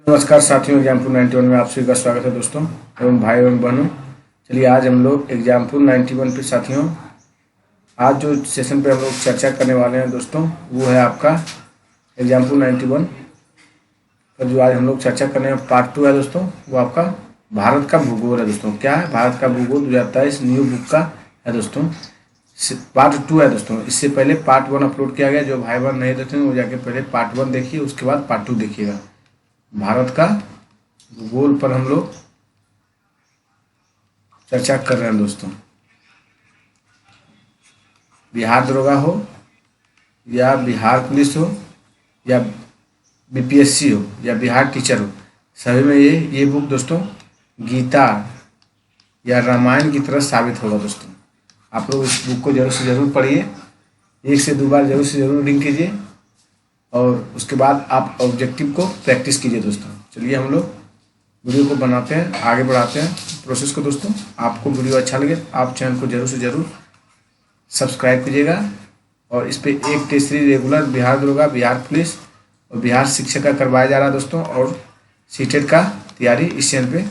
नमस्कार साथियों, एग्जामपुर 91 में आप सभी का स्वागत है दोस्तों एवं भाई एवं बहनों। चलिए आज हम लोग एग्जामपुर 91 पे साथियों आज जो सेशन पे हम लोग चर्चा करने वाले हैं दोस्तों वो है आपका एग्जामपुर 91 पर जो आज हम लोग चर्चा करने हैं पार्ट 2 है दोस्तों। वो आपका भारत का भूगोल है दोस्तों। क्या है? भारत का भूगोल 2023 न्यू बुक का है दोस्तों। पार्ट 2 है दोस्तों। इससे पहले पार्ट 1 अपलोड किया गया। जो भाई बहन नहीं देखते वो जाके पहले पार्ट 1 देखिए, उसके बाद पार्ट 2 देखिएगा। भारत का भूगोल पर हम लोग चर्चा कर रहे हैं दोस्तों। बिहार दरोगा हो या बिहार पुलिस हो या बीपीएससी हो या बिहार टीचर हो, सभी में ये बुक दोस्तों गीता या रामायण की तरह साबित होगा दोस्तों। आप लोग इस बुक को जरूर से जरूर पढ़िए, 1 से 2 बार जरूर से जरूर रीडिंग कीजिए और उसके बाद आप ऑब्जेक्टिव को प्रैक्टिस कीजिए दोस्तों। चलिए हम लोग वीडियो को बनाते हैं, आगे बढ़ाते हैं प्रोसेस को दोस्तों। आपको वीडियो अच्छा लगे आप चैनल को जरूर से जरूर सब्सक्राइब कीजिएगा और इस पे एक टेस्ट सीरीज रेगुलर बिहार दरोगा, बिहार पुलिस और बिहार शिक्षक का करवाया जा रहा है दोस्तों। और सीटेट का तैयारी इस चैनल पे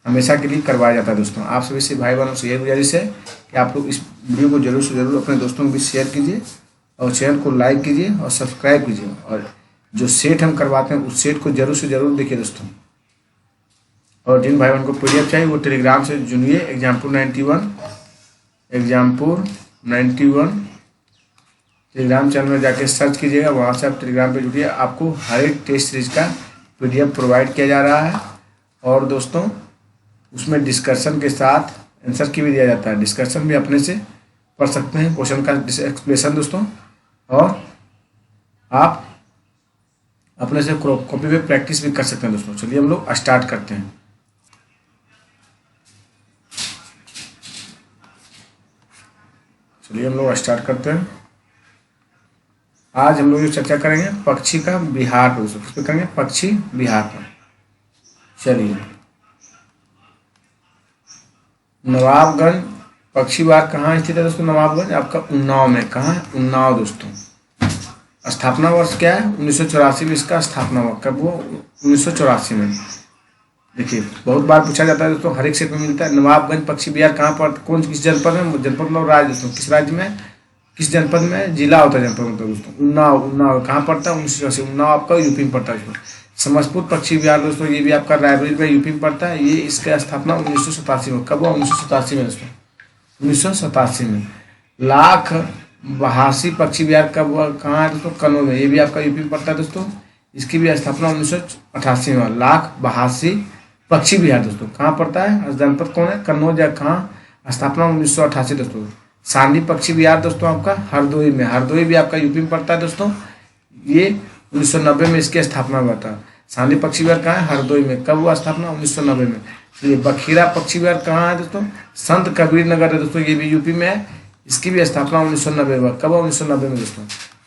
हमेशा के लिए करवाया जाता है दोस्तों। आप सभी से भाई बहनों से यही गुजारिश है कि आप लोग इस वीडियो को जरूर से जरूर अपने दोस्तों के बीच शेयर कीजिए और चैनल को लाइक कीजिए और सब्सक्राइब कीजिए। और जो सेट हम करवाते हैं उस सेट को जरूर से जरूर देखिए दोस्तों। और जिन भाई बहन को पीडीएफ चाहिए वो टेलीग्राम से जुड़िए। एग्जामपुर 91 टेलीग्राम चैनल में जाके सर्च कीजिएगा, वहाँ से आप टेलीग्राम पे जुड़िए। आपको हर एक टेस्ट सीरीज का पीडीएफ प्रोवाइड किया जा रहा है और दोस्तों उसमें डिस्कशन के साथ आंसर की भी दिया जाता है। डिस्कशन भी अपने से पढ़ सकते हैं, क्वेश्चन का एक्सप्लेनेशन दोस्तों, और आप अपने से कॉपी पे प्रैक्टिस भी कर सकते हैं दोस्तों। चलिए हम लोग स्टार्ट करते हैं। आज हम लोग जो चर्चा करेंगे पक्षी का बिहार पर दोस्तों। किस पे करेंगे? पक्षी बिहार पर। चलिए, नवाबगंज पक्षी बिहार कहाँ स्थित है दोस्तों? नवाबगंज आपका उन्नाव में। कहाँ है? उन्नाव दोस्तों। स्थापना वर्ष क्या है? 1984 में इसका स्थापना हुआ। कब हुआ? 1984 में। देखिए बहुत बार पूछा जाता है दोस्तों, हर एक सेट में मिलता है। नवाबगंज पक्षी बिहार कहाँ पर, कौन किस जनपद में? जनपद मतलब राज्य दोस्तों। किस राज्य में, किस जनपद में? जिला होता है जनपद मतलब दोस्तों। उन्नाव कहाँ पड़ता है? 1984। उन्नाव आपका यूपी में पड़ता है दोस्तों। समस्तपुर पक्षी बिहार दोस्तों ये भी आपका रायबरेली में यूपी में पड़ता है। ये इसका स्थापना 1987 में। कब हुआ? 1987 में दोस्तों। 1987 में। लाख बहासी पक्षी बिहार कब हुआ? कहाँ है दोस्तों? कन्नौज में। ये भी आपका यूपी में पड़ता है दोस्तों। इसकी भी स्थापना 1988 में। लाख बहासी पक्षी बिहार दोस्तों कहाँ पड़ता है? जनपद कौन है? कन्नौज। या कहाँ? स्थापना 1988 दोस्तों। सांडी पक्षी बिहार दोस्तों आपका हरदोई में। हरदोई भी आपका यूपी में पड़ता है दोस्तों। ये 1990 में इसकी स्थापना हुआ था। सांडी पक्षी बिहार कहाँ है? हरदोई में। कब हुआ स्थापना? 1990 में। ये बखीरा पक्षी बिहार कहाँ है दोस्तों? संत कबीर नगर है दोस्तों। ये भी यूपी में है। इसकी भी स्थापना 1990 में। कब हुआ? 1990 में दोस्तों।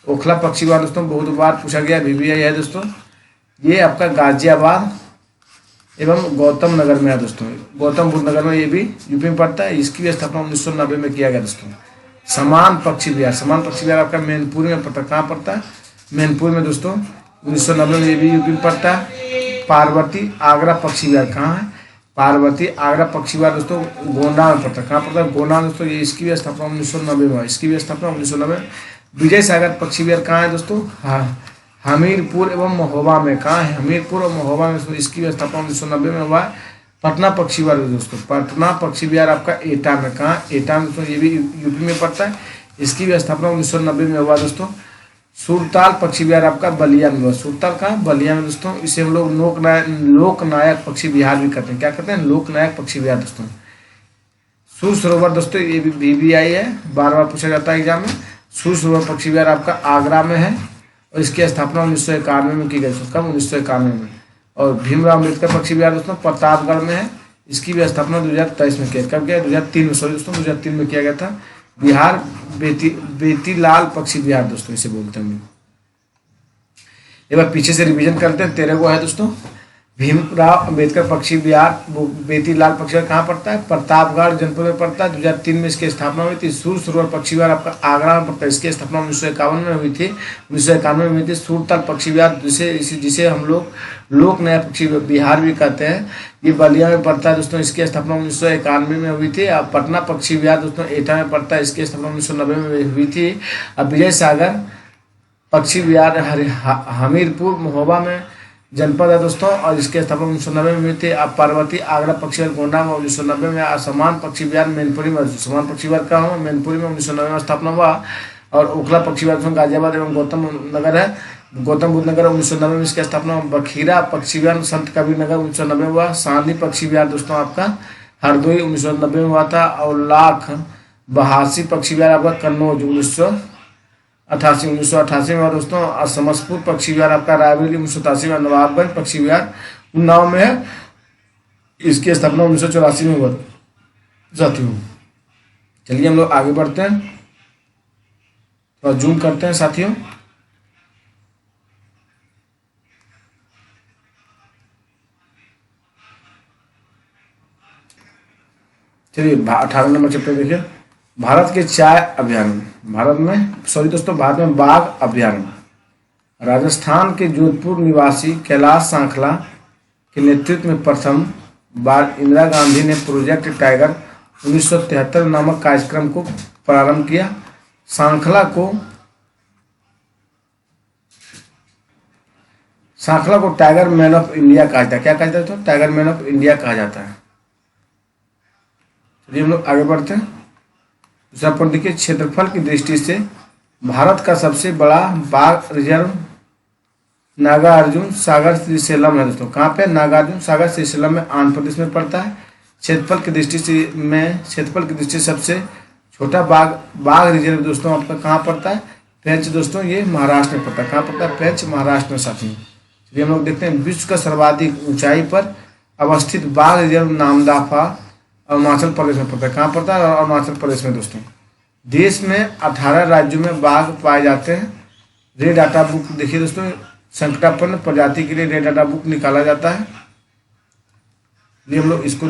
ओखला पक्षी बिहार दोस्तों बहुत बार पूछा गया, VVI है दोस्तों। ये आपका गाजियाबाद एवं गौतम नगर में है दोस्तों। गौतम बुद्ध नगर में ये भी यूपी में पड़ता है। इसकी भी स्थापना 1990 में किया गया दोस्तों। समान पक्षी बिहार आपका मैनपुर में पड़ता है। कहाँ पड़ता है? मैनपुर में दोस्तों। 1990 में ये भी यूपी में पड़ता है। पार्वती आगरा पक्षी बिहार कहाँ है? पार्वती आगरा पक्षी बिहार दोस्तों गोंडा में पड़ता है। कहाँ पड़ता है? गोंडा दोस्तों। ये इसकी भी स्थापना 1990 में। इसकी भी स्थापना 1990 में। विजय सागर पक्षी बिहार कहाँ है दोस्तों? हाँ, हमीरपुर एवं महोबा में। कहाँ है? हमीरपुर और महोबा में दोस्तों। इसकी स्थापना 1990 में हुआ। पटना पक्षी बिहार दोस्तों। पटना पक्षी बिहार आपका एटा में। कहाँ? एटा में दोस्तों। ये भी यूपी में पड़ता है। इसकी भी स्थापना 1990 में हुआ दोस्तों। सुरताल पक्षी बिहार आपका बलिया में हुआ। सुरताल कहाँ? बलिया में दोस्तों। इसे हम लोग लोकनायक पक्षी बिहार भी कहते हैं। क्या कहते हैं? लोकनायक पक्षी बिहार दोस्तों। सूर सरोवर दोस्तों ये भी VVI है, बार बार पूछा जाता है एग्जाम में। सूर सरोवर पक्षी बिहार आपका आगरा में है और इसकी स्थापना 1991 में की गई। कब? 1991 में। और भीमराव अम्बेडकर पक्षी बिहार दोस्तों प्रतापगढ़ में है। इसकी भी स्थापना 2023 में किया। कब किया? 2003 में। सॉरी दोस्तों 2003 में किया गया था। बिहार बेतीलाल पक्षी बिहार दोस्तों इसे बोलते हैं। एक बार पीछे से रिवीजन करते हैं। 13 गो है दोस्तों। भीमराव अंबेडकर पक्षी विहार वो बेतीलाल पक्षी विहार कहाँ पड़ता है? प्रतापगढ़ जनपद में पड़ता है। 2003 में इसकी स्थापना हुई थी। सूर सरोवर पक्षी विहार आपका आगरा में पड़ता है। इसकी स्थापना 1951 में हुई थी। 1991 में हुई थी। सूरताल पक्षी विहार जिसे हम लोग लोक नया पक्षी विहार भी कहते हैं, ये बलिया में पड़ता है दोस्तों। इसकी स्थापना 1991 में हुई थी। अब पटना पक्षी विहार दोस्तों एटा में पड़ता है। इसकी स्थापना 1990 में हुई थी। अब विजय सागर पक्षी विहार हमीरपुर महोबा में जनपद है दोस्तों, और इसके स्थापना 1990 में हुई थी। अब पार्वती आगरा पक्षी विहार गोंडा में 1990 में। असमान पक्षी विहार मैनपुरी में, समान पक्षी विहार कहाँ हुआ? मैनपुरी में 1990 में स्थापना हुआ। और ओखला पक्षी विहार गाजियाबाद एवं गौतम नगर है, गौतम बुद्ध नगर 1990 में इसकी स्थापना। बखीरा पक्षी विहार संत कबीर नगर 1990 में हुआ। सांदी पक्षी विहार दोस्तों आपका हरदोई 1990 में हुआ था। और लाख बहासी पक्षी विहार आपका कन्नौज 1988 में हुआ दोस्तों। और समसपुर पक्षी विहार आपका रायबरेली 1987 में। नवाबगंज पक्षी विहार उन्नाव में है, इसकी स्थापना 1984 में हुआ साथियों। चलिए हम लोग आगे बढ़ते हैं, थोड़ा जूम करते हैं साथियों। चलिए 18 नंबर चैप्टर देखिए, भारत के चाय अभ्यारण्य। भारत में बाघ अभ्यारण्य। राजस्थान के जोधपुर निवासी कैलाश सांखला के नेतृत्व में प्रथम बार इंदिरा गांधी ने प्रोजेक्ट टाइगर 1973 नामक कार्यक्रम को प्रारंभ किया। सांखला को टाइगर मैन ऑफ इंडिया कहा जाता है। क्या कहा जाता है? टाइगर मैन ऑफ इंडिया कहा जाता है। चलिए हम लोग आगे बढ़ते हैं। दूसरा पॉइंट देखिए, क्षेत्रफल की दृष्टि से भारत का सबसे बड़ा बाघ रिजर्व नागार्जुन सागर श्रीशैलम है दोस्तों। कहाँ पे? नागार्जुन सागर श्रीशैलम में आंध्र प्रदेश में पड़ता है। क्षेत्रफल की दृष्टि से सबसे छोटा बाघ रिजर्व दोस्तों आपका कहाँ पड़ता है? पेंच दोस्तों, ये महाराष्ट्र में पड़ता है। कहाँ पड़ता है? पेंच महाराष्ट्र में साथियों। चलिए हम लोग देखते हैं, विश्व का सर्वाधिक ऊंचाई पर अवस्थित बाघ रिजर्व नामदफा अरुणाचल प्रदेश में पड़ता है। कहाँ पड़ता है? अरुणाचल प्रदेश में दोस्तों। देश में 18 राज्यों में बाघ पाए जाते हैं। रेड डाटा बुक देखिए दोस्तों, संकटापन्न प्रजाति के लिए रेड डाटा बुक निकाला जाता है। ये हम लोग इसको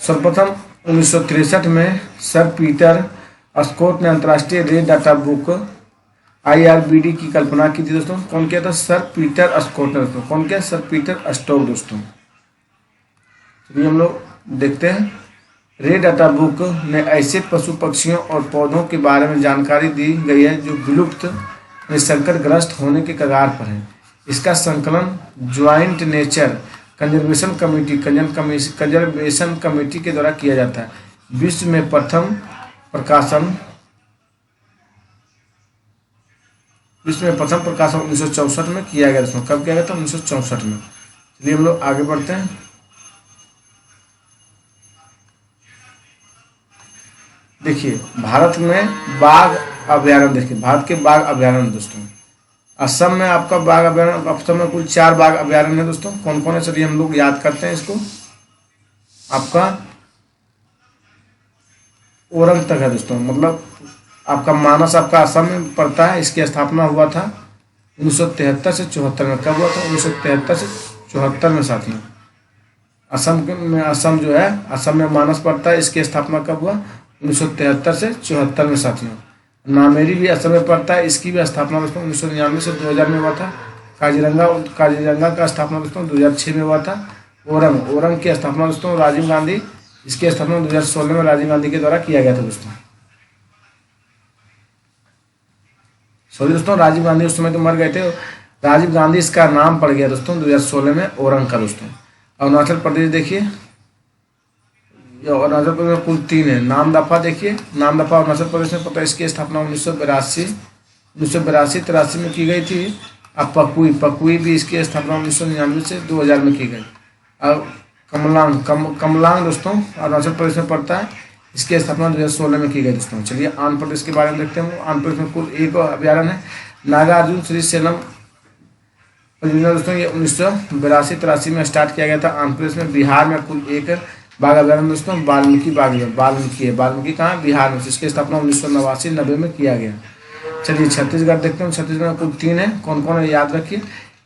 सर्वप्रथम 1963 में सर पीटर स्कॉट ने अंतर्राष्ट्रीय रेड डाटा बुक IRBD की कल्पना की थी दोस्तों। कौन किया था? सर पीटर स्कॉट ने दोस्तों। कौन किया? सर पीटर स्टोक दोस्तों। चलिए हम लोग देखते हैं, रेड डाटा बुक में ऐसे पशु पक्षियों और पौधों के बारे में जानकारी दी गई है जो विलुप्त में संकटग्रस्त होने के कगार पर है। इसका संकलन ज्वाइंट नेचर कंजर्वेशन कमेटी के द्वारा किया जाता है। विश्व में प्रथम प्रकाशन 1964 में किया गया दोस्तों। कब किया गया था? 1964 में। चलिए हम लोग आगे बढ़ते हैं। देखिए भारत में बाघ अभ्यारण्य, देखिए भारत के बाघ अभ्यारण्य दोस्तों। असम में आपका बाघ अभ्यारण्य, असम में कुल 4 बाघ अभ्यारण्य है दोस्तों। कौन कौन है? चलिए हम लोग याद करते हैं इसको। आपका ओरंग तक है दोस्तों, मतलब आपका मानस आपका असम में पड़ता है। इसकी स्थापना हुआ था 1973 से 74 में। कब हुआ था? 1973 से 74 में साथियों। असम जो है, असम में मानस पड़ता है। इसकी स्थापना कब हुआ? 1973 से 74 में साथियों। नामेरी भी असम में पड़ता है। इसकी भी स्थापना दोस्तों 1999 से 2000 में हुआ था। काजीरंगा का स्थापना दोस्तों 2006 में हुआ था। ओरंग की स्थापना दोस्तों राजीव गांधी, इसकी स्थापना 2016 में राजीव गांधी के द्वारा किया गया था दोस्तों। सॉरी दोस्तों, राजीव गांधी उस समय तो मर गए थे। राजीव गांधी इसका नाम पड़ गया दोस्तों 2016 में ओरंग का दोस्तों। अरुणाचल प्रदेश देखिए, अरुणाचल प्रदेश में कुल 3 है। नामदफा देखिए, नामदफा अरुणाचल प्रदेश में पता है। इसकी स्थापना 1982-83 में की गई थी। अब पकुई भी इसकी स्थापना 1999 से 2000 में की गई। अब कमलांग दोस्तों अरुणाचल प्रदेश में पड़ता है। इसकी स्थापना 2016 में की गई दोस्तों। चलिए आंध्र प्रदेश के बारे में देखते हैं। आंध्र प्रदेश में कुल 1 अभ्यारण्य है, नागार्जुन श्रीशैलम परियोजना दोस्तों। ये 1982-83 में स्टार्ट किया गया था आंध्र प्रदेश में। बिहार में कुल 1 बाघ अभ्यारण्य दोस्तों, वाल्मीकि कहाँ? बिहार में। इसकी स्थापना 1989-90 में किया गया। चलिए छत्तीसगढ़ देखते हैं। छत्तीसगढ़ में कुल 3 है। कौन कौन है? याद रखिए,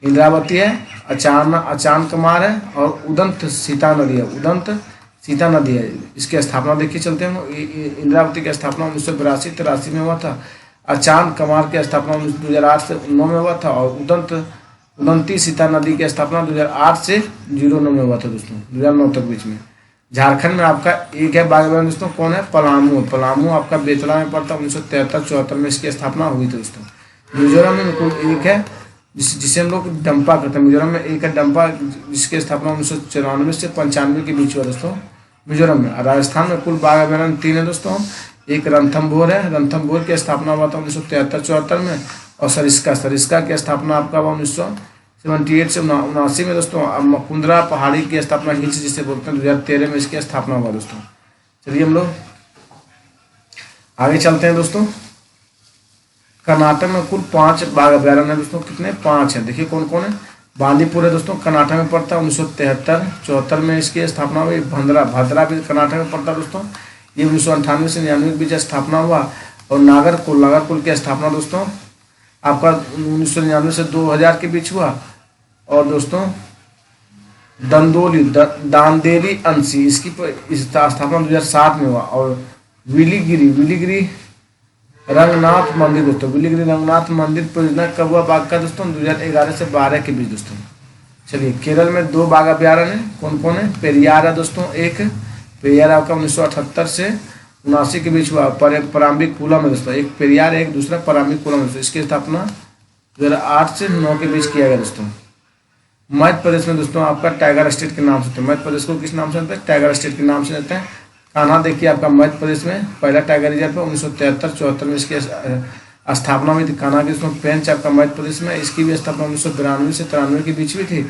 इंद्रावती है, अचान कमार है और उदंत सीता नदी है। उदंत सीता नदी है। इसकी स्थापना देखिए चलते हैं। इंद्रावती की स्थापना 1982-83 में हुआ था। अचान कमार की स्थापना 2008 से 9 में हुआ था और उदंती सीता नदी की स्थापना 2008 से 09 में हुआ था दोस्तों, 2009 तक बीच में। झारखंड में आपका एक है बाघ अभयारण्य दोस्तों, कौन है? पलामू। पलामू आपका बेतला में पड़ता है। 1973-74 में इसकी स्थापना हुई थी दोस्तों। मिजोरम में कुल एक है जिसे हम लोग डंपा कहते हैं। मिजोरम में एक है डंपा, जिसकी स्थापना 1994 से 95 के बीच हुआ दोस्तों मिजोरम में। राजस्थान में कुल बाघ अभयारण्य 3 है दोस्तों। एक रणथंभौर है। रणथंभौर की स्थापना हुआ था 1973-74 में। और सरिस्का की स्थापना आपका हुआ 1978 से 79 में दोस्तों। अब मकुंदरा पहाड़ी की स्थापना हिल्स जिसे बोलते हैं 2013 में इसकी स्थापना हुआ दोस्तों। चलिए हम लोग आगे चलते हैं दोस्तों। कर्नाटक में कुल 5 बाघ अभयारण्य है दोस्तों। कितने? 5 है। देखिए कौन कौन है। बांदीपुर है दोस्तों, कर्नाटक में पड़ता है। 1973-74 में इसकी स्थापना हुई। भद्रा भी कर्नाटक में पड़ता है दोस्तों। ये 1998 से 99 के बीच स्थापना हुआ। और नागरकुल की स्थापना दोस्तों आपका 1999 से 2000 के बीच हुआ। और दोस्तों दांदेली अंशी इसकी स्थापना 2007 में हुआ। और विलीगिरी रंगनाथ मंदिर दोस्तों, विलीगिरी रंगनाथ मंदिर परियोजना कब हुआ बाघ का दोस्तों? 2011 से 12 के बीच दोस्तों। चलिए केरल में 2 बाघ अभयारण्य है। कौन कौन है? पेरियार है दोस्तों। एक पेरियार आपका 1978 से 79 के बीच हुआ। पराम्बिकुलम है दोस्तों। एक पेरियार, एक दूसरा पराम्बिकुलम है दोस्तों। इसकी स्थापना 2008 से 9 के बीच किया गया दोस्तों। मध्य प्रदेश में दोस्तों आपका टाइगर स्टेट के नाम से, मध्य प्रदेश को किस नाम से जानते हैं? टाइगर स्टेट के नाम से जानते हैं। कान्हा देखिए आपका मध्य प्रदेश में पहला टाइगर रिजर्व है। 1973-74 में इसकी स्थापना हुई थी। कान्हा की उसमें पेंच आपका मध्य प्रदेश में, इसकी भी स्थापना 1992 से 93 के बीच हुई थी।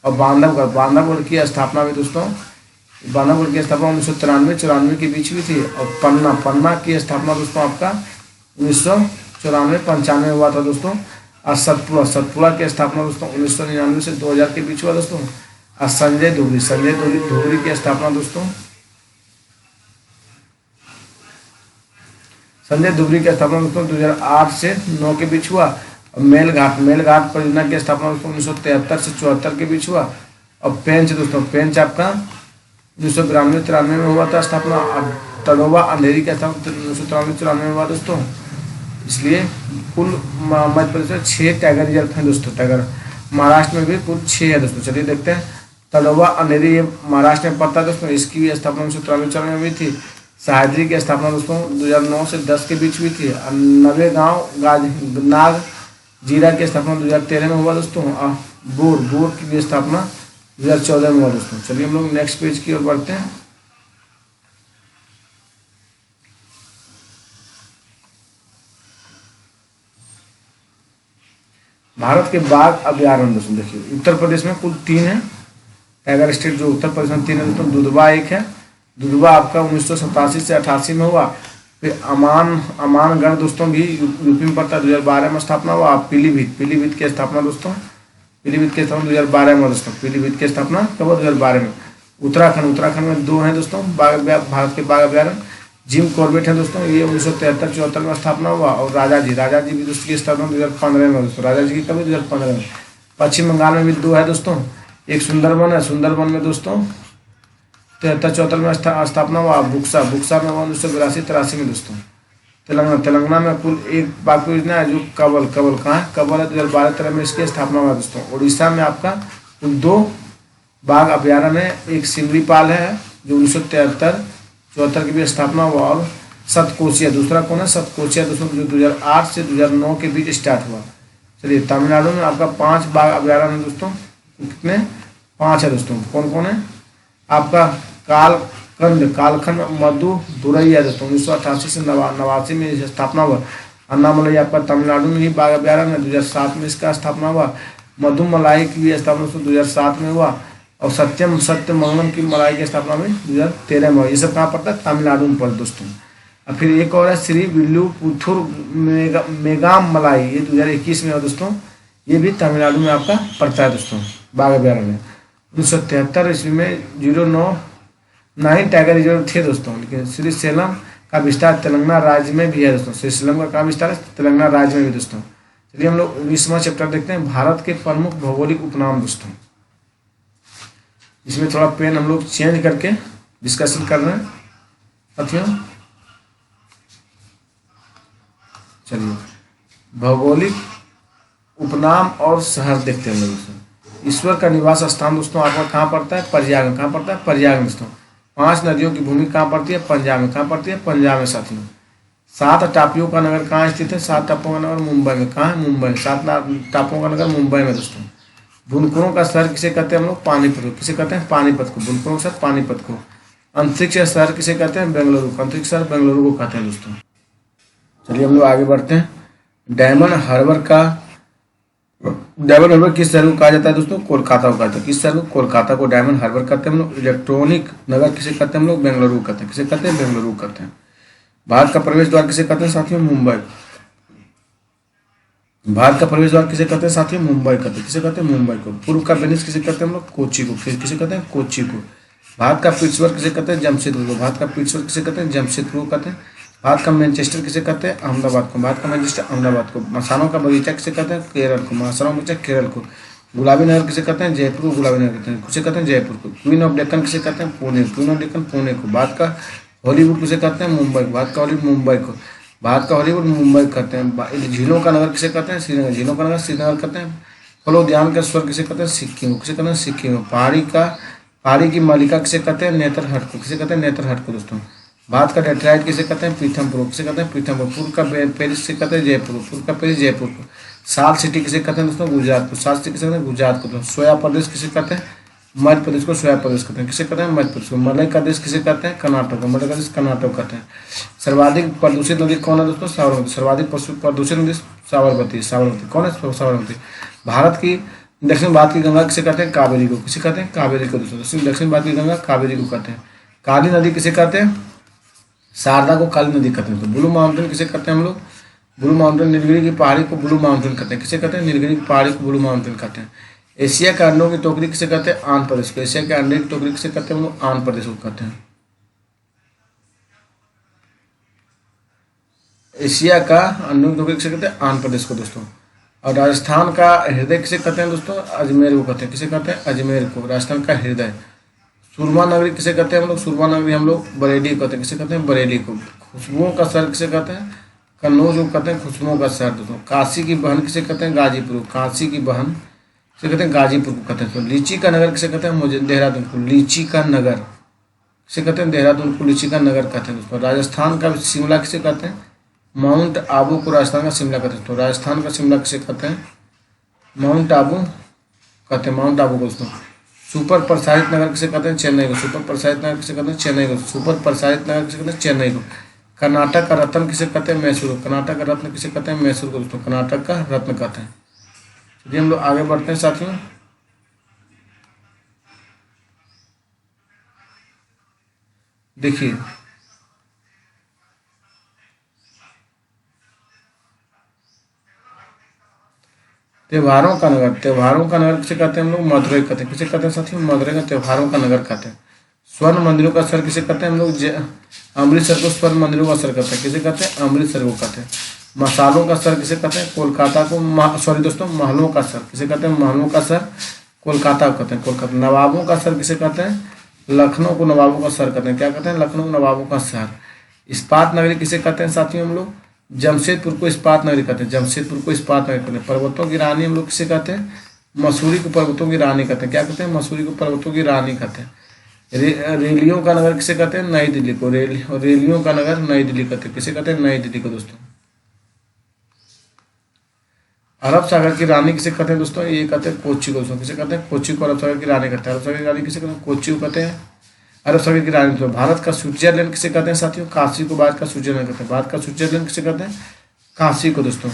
और बांधवगढ़ की स्थापना हुई दोस्तों। बांधवगढ़ की स्थापना 1993-94 के बीच हुई थी। और पन्ना की स्थापना दोस्तों आपका 1994-95 में हुआ था दोस्तों। और सतपुड़ा की स्थापना दोस्तों 1999 से 2000 के बीच हुआ दोस्तों। और संजय धुबरी की स्थापना दोस्तों संजय धुबरी की स्थापना दोस्तों 2008 से 9 के बीच हुआ। और मेलघाट परियोजना की स्थापना दोस्तों 1973 से 74 के बीच हुआ। और पेंच दोस्तों, पेंच आपका 1992-93 में हुआ था स्थापना। तड़ोवा अंधेरी की स्थापना 1993-94 में हुआ दोस्तों। इसलिए कुल मध्य प्रदेश में 6 टाइगर रिजर्व हैं दोस्तों। टाइगर महाराष्ट्र में भी कुल 6 है दोस्तों। चलिए देखते हैं। तड़ोवा अंधेरी ये महाराष्ट्र में पड़ता है दोस्तों। इसकी भी स्थापना 1993 में हुई थी। सह्याद्री की स्थापना दोस्तों 2009 से 10 के बीच हुई थी। नवेगांव नाग जीरा की स्थापना 2013 में हुआ दोस्तों। और बोर की भी स्थापना 2014 में हुआ दोस्तों। चलिए हम लोग नेक्स्ट पेज की ओर बढ़ते हैं। भारत के बाघ अभयारण्य दोस्तों देखिए, उत्तर प्रदेश में कुल 3 है। टाइगर स्टेट जो उत्तर प्रदेश में 3 है दोस्तों। दुधवा एक है। दुधवा आपका 1987 से 88 में हुआ। फिर अमानगढ़ दोस्तों भी यूपी में पड़ता है, 2012 में स्थापना हुआ। पीलीभीत की स्थापना दोस्तों 2012 में दोस्तों। पीलीभीत की स्थापना कब हुआ? 2012 में। उत्तराखंड में 2 हैं दोस्तों भारत के बाघ अभयारण्य। जिम कॉर्बेट है दोस्तों, ये 1973-74 में स्थापना हुआ। और राजा जी भी दोस्तों की स्थापना 2015 में दोस्तों। राजा जी की कभी 2015 में। पश्चिम बंगाल में भी 2 है दोस्तों। एक सुंदरबन है। सुंदरबन में दोस्तों 73-74 में स्थापना हुआ। बुक्सा में हुआ 1982-83 में दोस्तों। तेलंगाना में कुल 1 बाघ परियोजना है जो कबल कहाँ है? कबल है 2012-13 में इसकी स्थापना हुआ दोस्तों। उड़ीसा में आपका कुल 2 बाघ अभयारण्य है। एक सिमलीपाल है जो 1973-74 की भी स्थापना हुआ। और सतकोचिया दूसरा कौन है? सतकोचिया दोस्तों जो 2008 से 2009 के बीच स्टार्ट हुआ। चलिए तमिलनाडु में आपका 5 बाघ अभयारण्य दोस्तों। कितने? 5 है दोस्तों। कौन कौन है? आपका कालखंड मदुरई है दोस्तों। 1988 से 89 में स्थापना हुआ। अन्नामलई आपका तमिलनाडु में ही बाघ अभयारण्य 2007 में इसका स्थापना हुआ। मधुमलाई की भी स्थापना 2007 में हुआ। और सत्यमंगलम की मलाई की स्थापना में 2013 में हुआ। ये सब कहाँ पड़ता है? तमिलनाडु में पड़ता दोस्तों। और फिर एक और है श्री विल्लुपुथुर मेगाम मलाई, ये 2021 में हुआ दोस्तों। ये भी तमिलनाडु में आपका पड़ता है दोस्तों बाघ अभयारण्य। 1973 ईस्वी में 9 टाइगर रिजर्व थे दोस्तों। लेकिन श्रीशैलम का विस्तार तेलंगाना राज्य में भी है दोस्तों। श्रीशैलम का विस्तार तेलंगाना राज्य में भी दोस्तों। चलिए हम लोग 19वां चैप्टर देखते हैं, भारत के प्रमुख भौगोलिक उपनाम दोस्तों। इसमें थोड़ा पेन हम लोग चेंज करके डिस्कशन कर रहे हैं साथियों। चलिए भौगोलिक उपनाम और शहर देखते हैं दोस्तों। ईश्वर का निवास स्थान दोस्तों आपका कहाँ पड़ता है? प्रयाग में। कहाँ पड़ता है? प्रयाग में दोस्तों। 5 नदियों की भूमि कहाँ पड़ती है? पंजाब में। कहाँ पड़ती है? पंजाब में साथियों। 7 टापुओं का नगर कहाँ स्थित है? 7 टापुओं का नगर मुंबई में। कहाँ है? मुंबई में। 7 टापुओं का नगर मुंबई में दोस्तों। बुनकरों का शहर किसे कहते हैं हम लोग? पानीपत को। किसे कहते हैं? पानीपत को। बुनकरों का शहर पानीपत को। अंतरिक्ष शहर किसे कहते हैं? बेंगलुरु। अंतरिक्ष शहर बेंगलुरु को कहते हैं दोस्तों। चलिए हम लोग आगे बढ़ते हैं। डायमंड हार्बर किस शहर को कहा जाता है दोस्तों? कोलकाता को कहते हैं। किस शहर को? कोलकाता को डायमंड हार्बर कहते हैं हम लोग। इलेक्ट्रॉनिक नगर किसे कहते हैं हम लोग? बेंगलुरु कहते हैं। किसे कहते हैं? बेंगलुरु कहते हैं। भारत का प्रवेश द्वार किसे कहते हैं साथियों? मुंबई। भारत का प्रवेश द्वार किसे कहते हैं साथियों? मुंबई कहते हैं। किसे कहते हैं? मुंबई को। पूर्व का वेनिस किसे कहते हैं हम लोग? कोच्चि को। किसे कहते हैं? कोच्चि को। भारत का पिट्सबर्ग किसे कहते हैं? जमशेदपुर को। भारत का पिट्सबर्ग किसे कहते हैं? जमशेदपुर को कहते हैं। भारत का मैनचेस्टर किसे कहते हैं? अहमदाबाद को। भारत का मैनचेस्टर अहमदाबाद को। मसानों का बगीचा किसे कहते हैं? केरल को। मसानों का बगीचा केरल को। गुलाबी नगर किसे कहते हैं? जयपुर को। गुलाबी नगर कहते हैं। किसे कहते हैं? जयपुर को। क्वीन ऑफ डेक्कन किसे कहते हैं? पुणे। क्वीन ऑफ डेक्कन पुणे को। भारत का हॉलीवुड किसे कहते हैं? मुंबई को। भारत का हॉलीवुड मुंबई को। भारत का हॉलीवुड मुंबई कहते हैं। झीलों का नगर किसे कहते हैं? श्रीनगर। झीलों का नगर श्रीनगर कहते हैं। फलोद्यान का स्वर्ग किसे कहते हैं? सिक्किम। किसे कहते हैं? सिक्किम। पहाड़ी की मालिका किसे कहते हैं? नेतरहट को। किसे कहते हैं? नेतरहट को दोस्तों। भारत का डेट्राइट किसे कहते हैं? पीथमपुर। किसे कहते हैं? पीथमपुर। पूर्व का पेरिस किसे कहते हैं? जयपुर। पूर्व का पेरिस जयपुर को। साल्ट सिटी किसे कहते हैं दोस्तों? गुजरात को। साल्ट सिटी किसे कहते हैं? गुजरात को। सोया प्रदेश किसे कहते हैं? मध्य प्रदेश को सोया प्रदेश कहते हैं। किसे कहते हैं? मध्य प्रदेश को। मलय का देश किसे कहते हैं? कर्नाटक को। मलय का देश कर्नाटक कहते हैं। सर्वाधिक प्रदूषित नदी कौन है दोस्तों? साबरमती। सर्वाधिक प्रदूषित नदी साबरमती। साबरमती कौन है? साबरमती। दक्षिण भारत की गंगा किसे कहते हैं? कावेरी को। किसे कहते हैं? कावेरी को दोस्तों। दक्षिण भारत की गंगा कावेरी को कहते हैं। काली नदी किसे कहते हैं? शारदा को काली नदी कहते हैं। तो ब्लू माउंटेन किसे कहते हैं हम लोग? Blue mountain. नीलगिरी की पहाड़ी को ब्लू माउंटेन कहते हैं। किसे कहते हैं? नीलगिरी की पहाड़ी को ब्लू माउंटेन कहते हैं। एशिया के अंडों की टोकरी किसे कहते हैं? आंध्र प्रदेश को। एशिया के अंडे की टोकरी किसे कहते हैं हम लोग? आंध्र प्रदेश को कहते हैं। एशिया का अंडों की टोकरी किसे कहते हैं? आंध्र प्रदेश को दोस्तों। और राजस्थान का हृदय किसे कहते हैं दोस्तों? अजमेर को कहते हैं। किसे कहते हैं? अजमेर को। राजस्थान का हृदय। सुरमा नगरी किसे कहते हैं हम लोग? सुरमा नगरी हम लोग बरेली कहते हैं। किसे कहते हैं? बरेली को। खुशबुओं का शहर किसे कहते हैं? कन्नौज को कहते हैं खुशबुओं का शहर दोस्तों। काशी की बहन किसे कहते हैं? गाजीपुर। काशी की बहन किसे कहते हैं? गाजीपुर को कहते हैं। तो लीची का नगर किसे कहते हैं? देहरादून को। लीची का नगर किसे कहते हैं? देहरादून को लीची का नगर कहते हैं दोस्तों। राजस्थान का शिमला किसे कहते हैं? माउंट आबू को राजस्थान का शिमला कहते हैं। तो राजस्थान का शिमला किसे कहते हैं? माउंट आबू कहते हैं। माउंट आबू को दोस्तों। सुपर प्रसारित नगर किसे कहते हैं? चेन्नई को। सुपर प्रसारित नगर किसे कहते हैं? चेन्नई को। सुपर प्रसारित नगर किसे कहते हैं? चेन्नई को। कर्नाटक का रत्न किसे कहते हैं? मैसूर। कर्नाटक का रत्न किसे कहते हैं? मैसूर को दोस्तों। कर्नाटक का रत्न कहते हैं। चलिए हम लोग आगे बढ़ते हैं साथियों। देखिए त्योहारों का नगर। त्योहारों का नगर किसे कहते हैं हम लोग? मदुरई कहते हैं। किसे कहते हैं साथियों? मदुरई का त्योहारों का नगर कहते हैं। स्वर्ण मंदिरों का शहर किसे कहते हैं हम लोग? अमृतसर को स्वर्ण मंदिरों का शहर कहते हैं। किसे कहते हैं? अमृतसर को कहते हैं। मसालों का शहर किसे कहते हैं? कोलकाता को। सॉरी दोस्तों, महलों का शहर किसे कहते हैं? महलों का शहर कोलकाता को कहते हैं। कोलकाता। नवाबों का शहर किसे कहते हैं? लखनऊ को नवाबों का शहर कहते हैं। क्या कहते हैं? लखनऊ नवाबों का शहर। इस्पात नगरी किसे कहते हैं साथियों हम लोग? जमशेदपुर को इस्पात नगरी कहते हैं। जमशेदपुर को इस्पात नगरी कहते हैं। पर्वतों की रानी हम लोग किसे कहते हैं? मसूरी को पर्वतों की रानी कहते हैं। क्या कहते हैं? मसूरी को पर्वतों की रानी कहते हैं। रेलियों का नगर किसे कहते हैं? नई दिल्ली को। रेलियों का नगर नई दिल्ली कहते हैं। किसे कहते हैं? नई दिल्ली को दोस्तों। अरब सागर की रानी किसे कहते हैं दोस्तों? ये कहते हैं कोच्चि को दोस्तों। किसे कहते हैं? कोच्चि को अरब सागर की रानी कहते हैं। अरब सागर की रानी किसे कहते हैं? कोच्चि को कहते हैं अरब सागर की रानी। तो भारत का स्विट्जरलैंड किसे कहते हैं साथियों? काशी को भारत का स्विट्जरलैंड कहते हैं। भारत का स्विट्जरलैंड किसे कहते हैं? काशी को दोस्तों।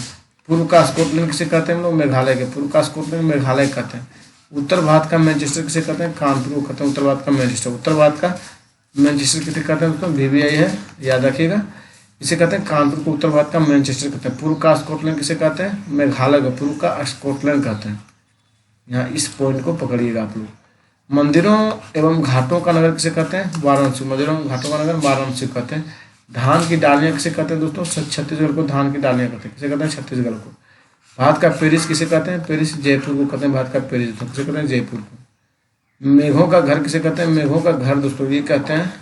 पूर्व का स्कॉटलैंड किसे कहते हैं हम लोग? मेघालय के। पूर्व का स्कॉटलैंड मेघालय कहते हैं। उत्तर भारत का मैनचेस्टर किसे कहते हैं? कानपुर को कहते हैं। उत्तर भारत का मैनचेस्टर। उत्तर भारत का मैनचेस्टर किसे कहते हैं दोस्तों? VVI है, याद रखिएगा। इसे कहते हैं कानपुर को। उत्तर भारत का मैनचेस्टर कहते हैं। पूर्व का स्कॉटलैंड किसे कहते हैं? मेघालय को। पूर्व का स्कॉटलैंड कहते हैं। यहाँ इस पॉइंट को पकड़िएगा आप लोग। मंदिरों एवं घाटों का नगर किसे कहते हैं? वाराणसी। मंदिरों एवं घाटों का नगर वाराणसी कहते हैं। धान की डालियाँ किसे कहते हैं दोस्तों? छत्तीसगढ़ को धान की डालियाँ कहते हैं। किसे कहते हैं? छत्तीसगढ़ को। भारत का पेरिस किसे कहते हैं? पेरिस जयपुर को कहते हैं भारत का पेरिस दोस्तों। किसे कहते हैं? जयपुर को। मेघों का घर किसे कहते हैं? मेघों का घर दोस्तों ये कहते हैं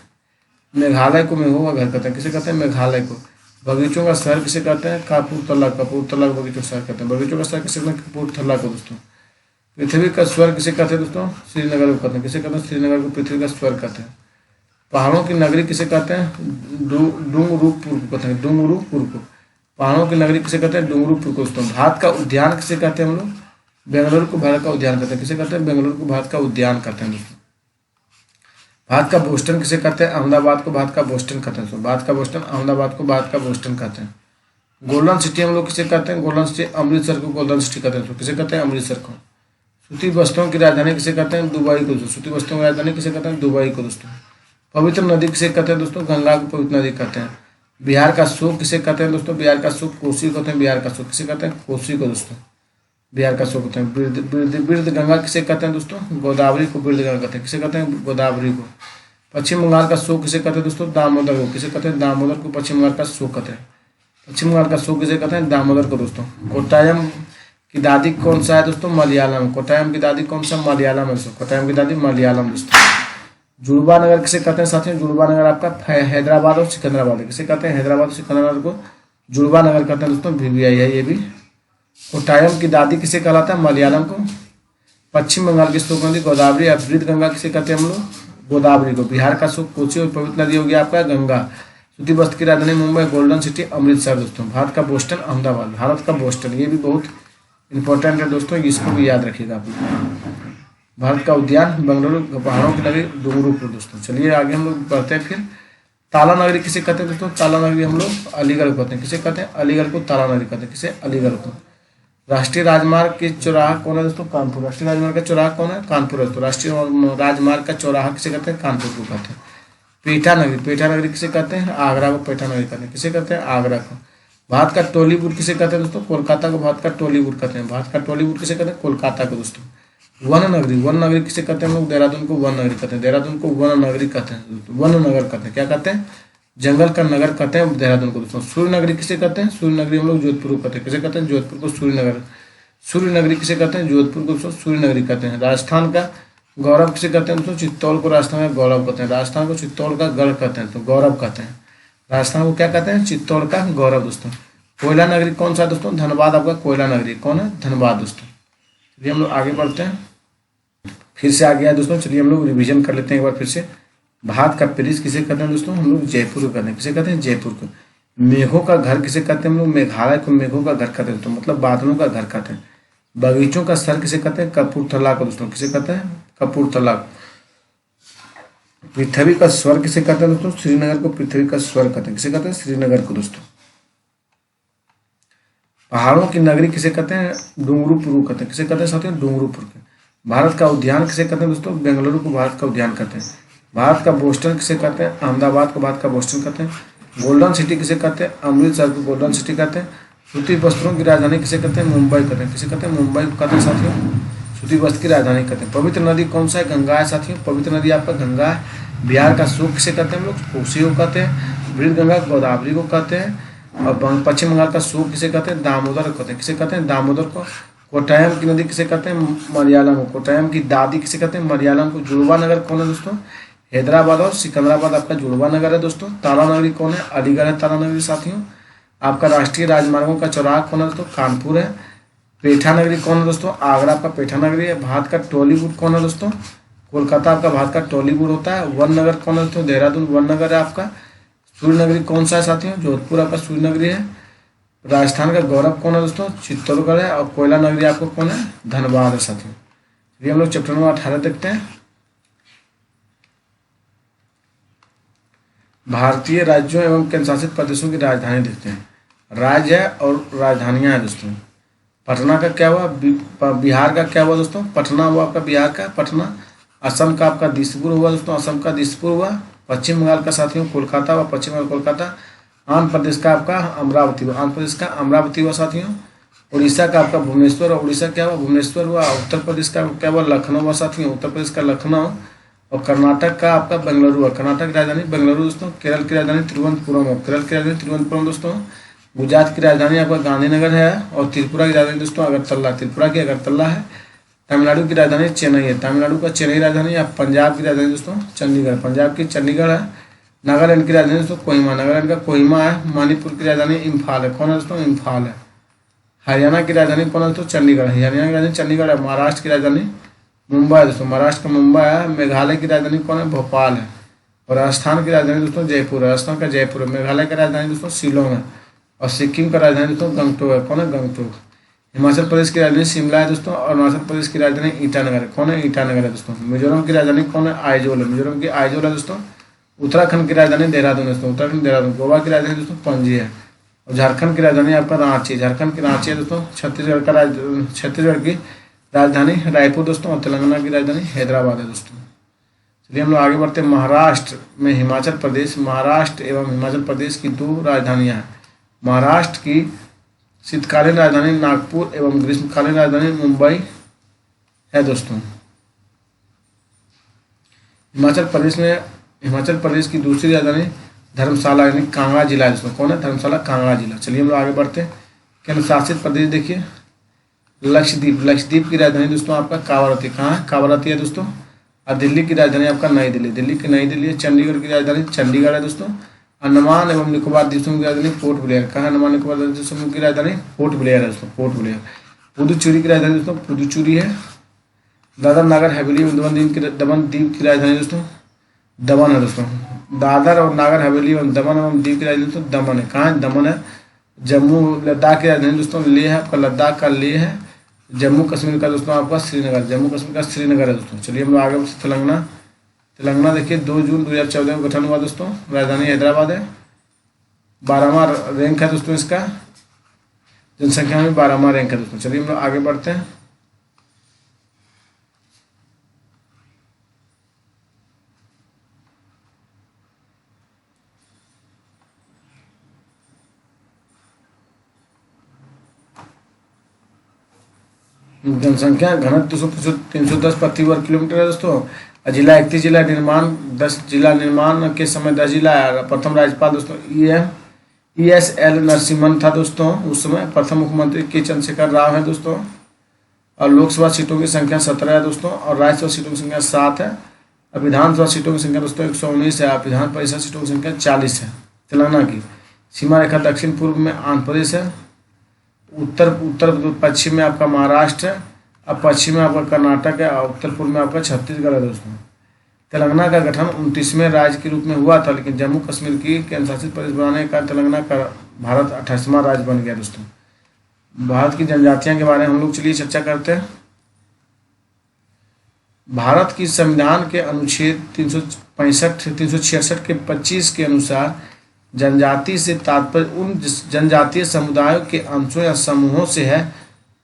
मेघालय को मेघों का घर कहते हैं। किसे कहते हैं? मेघालय को। बगीचों का शहर किसे कहते हैं? कपूरथला। कपूरथला को बगीचों का शहर कहते हैं। बगीचों का शहर किसे कहते हैं? कपूरथला को दोस्तों। पृथ्वी का स्वर्ग किसे कहते हैं दोस्तों? श्रीनगर को कहते हैं। किसे कहते हैं? श्रीनगर को पृथ्वी का स्वर्ग कहते हैं। पहाड़ों की नगरी किसे कहते हैं? डूंगरूपुर को कहते हैं। डूंगरूपुर को। पहाड़ों की नगरी किसे कहते हैं? डूंगरूपुर को दोस्तों। भारत का उद्यान किसे कहते हैं हम लोग? बेंगलुरु को भारत का उद्यान कहते हैं। किसे कहते हैं? बेंगलुरु को भारत का उद्यान कहते हैं दोस्तों। भारत का बोस्टन किसे कहते हैं? अहमदाबाद को भारत का बोस्टन कहते हैं। भारत का बोस्टन, अहमदाबाद को भारत का बोस्टन कहते हैं। गोल्डन सिटी हम लोग किसे कहते हैं? गोल्डन सिटी अमृतसर को गोल्डन सिटी कहते हैं। किसे कहते हैं? अमृतसर को। सूती वस्त्रों की राजधानी किसे कहते हैं? दुबई को। सूती वस्त्रों की राजधानी किसे कहते हैं? दुबई को दोस्तों। पवित्र नदी किसे कहते हैं दोस्तों? गंगा को पवित्र नदी कहते हैं। बिहार का शोक किसे कहते हैं दोस्तों? बिहार का शोक कोसी को कहते हैं। बिहार का शोक किसे कहते हैं? कोसी को दोस्तों। बिहार का शोक कहते हैं। बिरध गंगा किसे कहते हैं दोस्तों? गोदावरी को बिरध गंगा कहते हैं। किसे कहते हैं? गोदावरी को। पश्चिम बंगाल का शोक किसे कहते हैं दोस्तों? दामोदर को। किसे कहते हैं? दामोदर को पश्चिम बंगाल का शोक कहते हैं। पश्चिम बंगाल का शोक किसे कहते हैं? दामोदर को दोस्तों। कोट्टायम की दादी कौन सा है दोस्तों? मलयालम। कोट्टायम की दादी कौन सा? मलयालम है दोस्तों। कोट्टायम की दादी मलयालम दोस्तों। जुड़वा नगर किसे कहते हैं साथियों? जुड़वा नगर आपका हैदराबाद और सिकंदराबाद है। किसे कहते हैं? हैदराबाद और सिकंदराबाद को जुड़वा नगर कहते हैं दोस्तों। VVI है ये भी। कोट्टायम की दादी किसे कहलाता है? मलयालम को। पश्चिम बंगाल की शोक नदी गोदावरी। अवृत गंगा किसे कहते हैं हम लोग? गोदावरी को। बिहार का शोक कोसी और पवित्र नदी हो गया आपका गंगा। सूती वस्त्र की राजधानी मुंबई, गोल्डन सिटी अमृतसर दोस्तों। भारत का बोस्टन अहमदाबाद। भारत का बोस्टन ये भी बहुत इंपॉर्टेंट है दोस्तों, इसको भी याद रखिएगा आप लोग। भारत का उद्यान बेंगलुरु, पहाड़ों की नगरी डूंगरूपुर दोस्तों। चलिए आगे हम लोग बढ़ते हैं। फिर ताला नगरी किसे कहते हैं दोस्तों? ताला नगरी हम लोग अलीगढ़ को कहते हैं। किसे कहते हैं? अलीगढ़ को ताला नगरी कहते हैं। किसे? अलीगढ़ को। राष्ट्रीय राजमार्ग के चौराहा कौन है दोस्तों? कानपुर। राष्ट्रीय राजमार्ग का चौराहा कौन है? कानपुर है। तो राष्ट्रीय राजमार्ग का चौराहा किसे कहते हैं? कानपुर को कहते हैं। पेठा नगरी। पेठा नगरी किसे कहते हैं? आगरा को पेठा नगरी कहते हैं। किसे कहते हैं? आगरा को। भारत का टॉलीवुड किसे कहते हैं दोस्तों? कोलकाता को भारत का टॉलीवुड कहते हैं। भारत का टॉलीवुड किसे कहते हैं? कोलकाता को दोस्तों। वन नगरी। वन नगरी किसे कहते हैं हम लोग? देहरादून को वन नगरी कहते हैं। देहरादून को वन नगरी कहते हैं। वन नगर कहते हैं। क्या कहते हैं? जंगल का नगर कहते हैं देहरादून को दोस्तों। सूर्य नगरी किसे कहते हैं? सूर्य नगरी हम लोग जोधपुर को कहते हैं। किसे कहते हैं? जोधपुर को सूर्य नगर। सूर्य नगरी किसे कहते हैं? जोधपुर को दोस्तों सूर्य नगरी कहते हैं। राजस्थान का गौरव किसे कहते हैं दोस्तों? चित्तौड़ को राजस्थान का गौरव कहते हैं। राजस्थान को चित्तौड़ का गढ़ कहते हैं, तो गौरव कहते हैं। राजस्थान को क्या कहते हैं? चित्तौड़ का गौरव दोस्तों। कोयला नगरी कौन सा दोस्तों? धनबाद आपका कोयला नगरी कौन है? धनबाद दोस्तों। चलिए हम लोग आगे बढ़ते हैं। फिर से आ गया दोस्तों, चलिए हम लोग रिवीजन कर लेते हैं एक बार फिर से। भारत का पेरिस किसे कहते हैं दोस्तों? हम लोग जयपुर को कहते हैं। किसे कहते हैं? जयपुर को। मेघों का घर किसे कहते हैं हम लोग? मेघालय को मेघों का घर कहते हैं दोस्तों, मतलब बादलों का घर कहते हैं। बगीचों का शहर किसे कहते हैं? कपूरथला को दोस्तों। किसे कहते हैं? कपूरथला। पृथ्वी का स्वर्ग किसे कहते हैं दोस्तों? श्रीनगर को पृथ्वी का स्वर्ग कहते हैं। किसे कहते हैं? श्रीनगर को दोस्तों। पहाड़ों की नगरी किसे कहते हैं? डूंगरूपुर कहते हैं। किसे कहते हैं साथियों? डूंगरूपुर के। भारत का उद्यान किसे कहते हैं दोस्तों? बेंगलुरु को भारत का उद्यान कहते हैं। भारत का बोस्टन किसे कहते हैं? अहमदाबाद को भारत का बोस्टन कहते हैं। गोल्डन सिटी किसे कहते हैं? अमृतसर को गोल्डन सिटी कहते हैं। सूती वस्त्रों की राजधानी किसे कहते हैं? मुंबई कहते हैं। किसे कहते हैं? मुंबई को कहते हैं साथियों। सूती वस्त्र की राजधानी कहते हैं। पवित्र नदी कौन सा है? गंगा है साथियों। पवित्र नदी आपका गंगा है। बिहार का शोक किसे कहते हैं हम लोग? कोसी को कहते हैं। वृद्ध गंगा गोदावरी को कहते हैं। और पश्चिम बंगाल का शोक किसे कहते हैं? दामोदर कहते हैं। किसे कहते हैं? दामोदर को। कोट्टायम की नदी किसे कहते हैं? मलयालम को। कोट्टायम की दादी किसे कहते हैं? मलयालम को। जुड़वा नगर कौन है दोस्तों? हैदराबाद और सिकंदराबाद आपका जुड़वा नगर है दोस्तों। ताला नगरी कौन है? अलीगढ़ है ताला नगरी साथियों। आपका राष्ट्रीय राजमार्गों का चौराहा कौन है दोस्तों? कानपुर है। पेठा नगरी कौन है दोस्तों? आगरा आपका पेठा नगरी है। भारत का टॉलीवुड कौन है दोस्तों? कोलकाता आपका भारत का टॉलीवुड होता है। वन नगर कौन है दोस्तों? देहरादून वन नगर है आपका। सूर्य नगरी कौन सा है साथियों? जोधपुर आपका सूर्य नगरी है। राजस्थान का गौरव कौन है दोस्तों? चित्तौड़गढ़ है। और कोयला नगरी आपको कौन है? धनबाद है साथियों। चलिए हम लोग चैप्टर नंबर 18 देखते हैं। भारतीय राज्यों एवं केंद्रशासित प्रदेशों की राजधानी देखते हैं। राज्य है और राजधानियां हैं दोस्तों। पटना का क्या हुआ? बिहार का क्या हुआ दोस्तों? पटना हुआ आपका बिहार का पटना। असम का आपका दिसपुर हुआ दोस्तों। असम का दिसपुर हुआ। पश्चिम बंगाल का साथियों कोलकाता हुआ। पश्चिम बंगाल कोलकाता। आंध्र प्रदेश का आपका अमरावती हुआ। आंध्र प्रदेश का अमरावती हुआ साथियों। उड़ीसा का आपका भुवनेश्वर और उड़ीसा क्या हुआ? भुवनेश्वर हुआ। उत्तर प्रदेश का क्या हुआ? लखनऊ हुआ साथियों। उत्तर प्रदेश का लखनऊ। और कर्नाटक का आपका बेंगलुरु है। कर्नाटक की राजधानी बेंगलुरु दोस्तों। केरल की राजधानी तिरुवनंतपुरम है। केरल की राजधानी तिरुवनंतपुरम दोस्तों। गुजरात की राजधानी आपका गांधीनगर है और त्रिपुरा की राजधानी दोस्तों अगरतला, त्रिपुरा की अगरतला है। तमिलनाडु की राजधानी चेन्नई है, तमिलनाडु का चेन्नई राजधानी है। पंजाब की राजधानी दोस्तों चंडीगढ़, पंजाब की चंडीगढ़ है। नागालैंड की राजधानी दोस्तों कोहिमा, नागालैंड का कोहिमा है। मणिपुर की राजधानी इम्फाल है, कौन है दोस्तों? इम्फाल है। हरियाणा की राजधानी कौन है दोस्तों? चंडीगढ़, हरियाणा की राजधानी चंडीगढ़ है। महाराष्ट्र की राजधानी मुंबई है दोस्तों, महाराष्ट्र का मुंबई है। मेघालय की राजधानी कौन है? भोपाल है। और राजस्थान की राजधानी दोस्तों जयपुर है, राजस्थान का जयपुर है। मेघालय की राजधानी दोस्तों शिलोंग है और सिक्किम का राजधानी दोस्तों गंगटोक है, कौन है? गंगटोक। हिमाचल प्रदेश की राजधानी शिमला है दोस्तों और अरुणाचल प्रदेश की राजधानी ईटानगर है, कौन है? ईटानगर है दोस्तों। मिजोरम की राजधानी कौन है? आइजोल है, मिजोरम की आइजोल है दोस्तों। उत्तराखंड की राजधानी देहरादून है दोस्तों, उत्तराखंड देहरादून। गोवा की राजधानी दोस्तों पणजी है और झारखंड की राजधानी आपका रांची, झारखंड की रांची है दोस्तों। छत्तीसगढ़ की राजधानी रायपुर दोस्तों और तेलंगाना की राजधानी हैदराबाद है दोस्तों। चलिए हम लोग आगे बढ़ते हैं। महाराष्ट्र में हिमाचल प्रदेश, महाराष्ट्र एवं हिमाचल प्रदेश की दो राजधानियां हैं। महाराष्ट्र की शीतकालीन राजधानी नागपुर एवं ग्रीष्मकालीन राजधानी मुंबई है दोस्तों। हिमाचल प्रदेश की दूसरी राजधानी धर्मशाला यानी कांगड़ा जिला है दोस्तों, कौन है? धर्मशाला, कांगड़ा जिला। चलिए हम लोग आगे बढ़ते हैं। केंद्र शासित प्रदेश देखिए लक्षद्वीप, लक्षद्वीप की राजधानी दोस्तों आपका कावारती, कहाँ है? कावारती है दोस्तों। और दिल्ली की राजधानी आपका नई दिल्ली, दिल्ली की नई दिल्ली है। चंडीगढ़ की राजधानी चंडीगढ़ है दोस्तों। अंडमान एवं निकोबार द्वीप समूह की राजधानी पोर्ट ब्लेयर, कहाँ? अंडमान निकोबार द्वीप समूह की राजधानी पोर्ट ब्लेयर है दोस्तों, पोर्ट ब्लेयर। पुदुचेरी की राजधानी दोस्तों पुदुचेरी है। दादर नगर हवेली एवं दमन द्वीप की राजधानी दोस्तों दमन है दोस्तों। दादर और नागर हवेली एवं दमन एवं द्वीप की राजधानी दोस्तों दमन है, कहाँ है? दमन है। जम्मू लद्दाख की राजधानी दोस्तों लेह है, आपका लद्दाख का लेह है। जम्मू कश्मीर का दोस्तों आपका श्रीनगर, जम्मू कश्मीर का श्रीनगर है दोस्तों। चलिए हम लोग आगे तेलंगाना, तेलंगाना देखिए 2 जून 2014 में गठन हुआ दोस्तों, राजधानी हैदराबाद है। 12वां रैंक है दोस्तों इसका, जनसंख्या में 12वां रैंक है दोस्तों। चलिए हम लोग आगे बढ़ते हैं। जनसंख्या घनत्व 310 प्रति वर्ग किलोमीटर है दोस्तों। और जिला 31 जिला निर्माण 10 जिला निर्माण के समय 10 जिला है। प्रथम राज्यपाल दोस्तों ESL नरसिम्हन था दोस्तों, उस समय प्रथम मुख्यमंत्री के चंद्रशेखर राव है दोस्तों। और लोकसभा सीटों की संख्या 17 है दोस्तों और राज्यसभा सीटों की संख्या 7 है। और विधानसभा सीटों की संख्या दोस्तों 119 है। विधान परिषद सीटों की संख्या 40 है। तेलंगाना की सीमा रेखा दक्षिण पूर्व में आंध्र प्रदेश है, उत्तर पश्चिम में आपका महाराष्ट्र है, अब पश्चिम में आपका कर्नाटक है और उत्तर पूर्व में आपका छत्तीसगढ़ है दोस्तों। तेलंगाना का गठन 29वें राज्य के रूप में हुआ था, लेकिन जम्मू कश्मीर की केंद्र शासित प्रदेश बनाने का तेलंगाना का भारत 28वां राज्य बन गया दोस्तों। भारत की जनजातियां के बारे में हम लोग चलिए चर्चा करते हैं। भारत की संविधान के अनुच्छेद 366 के 25 के अनुसार जनजाति से तात्पर्य उन जनजातीय समुदायों के अंशों या समूहों से है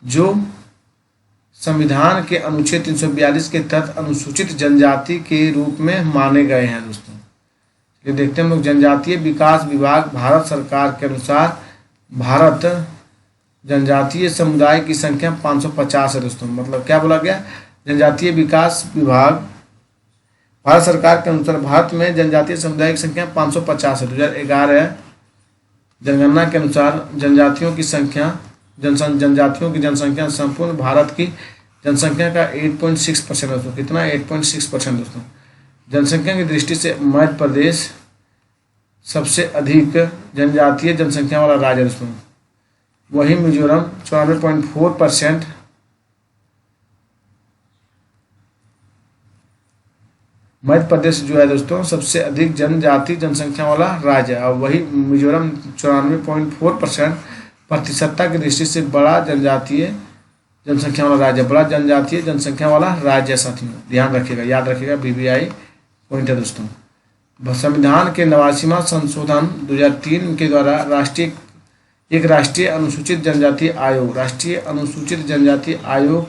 जो संविधान के अनुच्छेद 342 के तहत अनुसूचित जनजाति के रूप में माने गए हैं दोस्तों। ये देखते हैं हम लोग। जनजातीय विकास विभाग भारत सरकार के अनुसार भारत जनजातीय समुदाय की संख्या 550 है दोस्तों। मतलब क्या बोला गया? जनजातीय विकास विभाग भारत सरकार के अनुसार भारत में जनजातीय समुदाय की संख्या 550 है। 2011 जनगणना के अनुसार जनजातियों की जनसंख्या संपूर्ण भारत की जनसंख्या का 8.6% है दोस्तों। कितना? 8.6% दोस्तों। जनसंख्या की दृष्टि से मध्य प्रदेश सबसे अधिक जनजातीय जनसंख्या वाला राज्य है दोस्तों। वही मिजोरम 94.4%, मध्य प्रदेश जो है दोस्तों सबसे अधिक जनजाति जनसंख्या वाला राज्य है और वही मिजोरम 94.4% प्रतिशतता की दृष्टि से बड़ा जनजातीय जनसंख्या वाला राज्य, बड़ा जनजातीय जनसंख्या वाला राज्य। साथियों ध्यान रखिएगा, याद रखिएगा, BBI पॉइंट है दोस्तों। संविधान के 89वां संशोधन 2003 के द्वारा राष्ट्रीय अनुसूचित जनजाति आयोग, राष्ट्रीय अनुसूचित जनजाति आयोग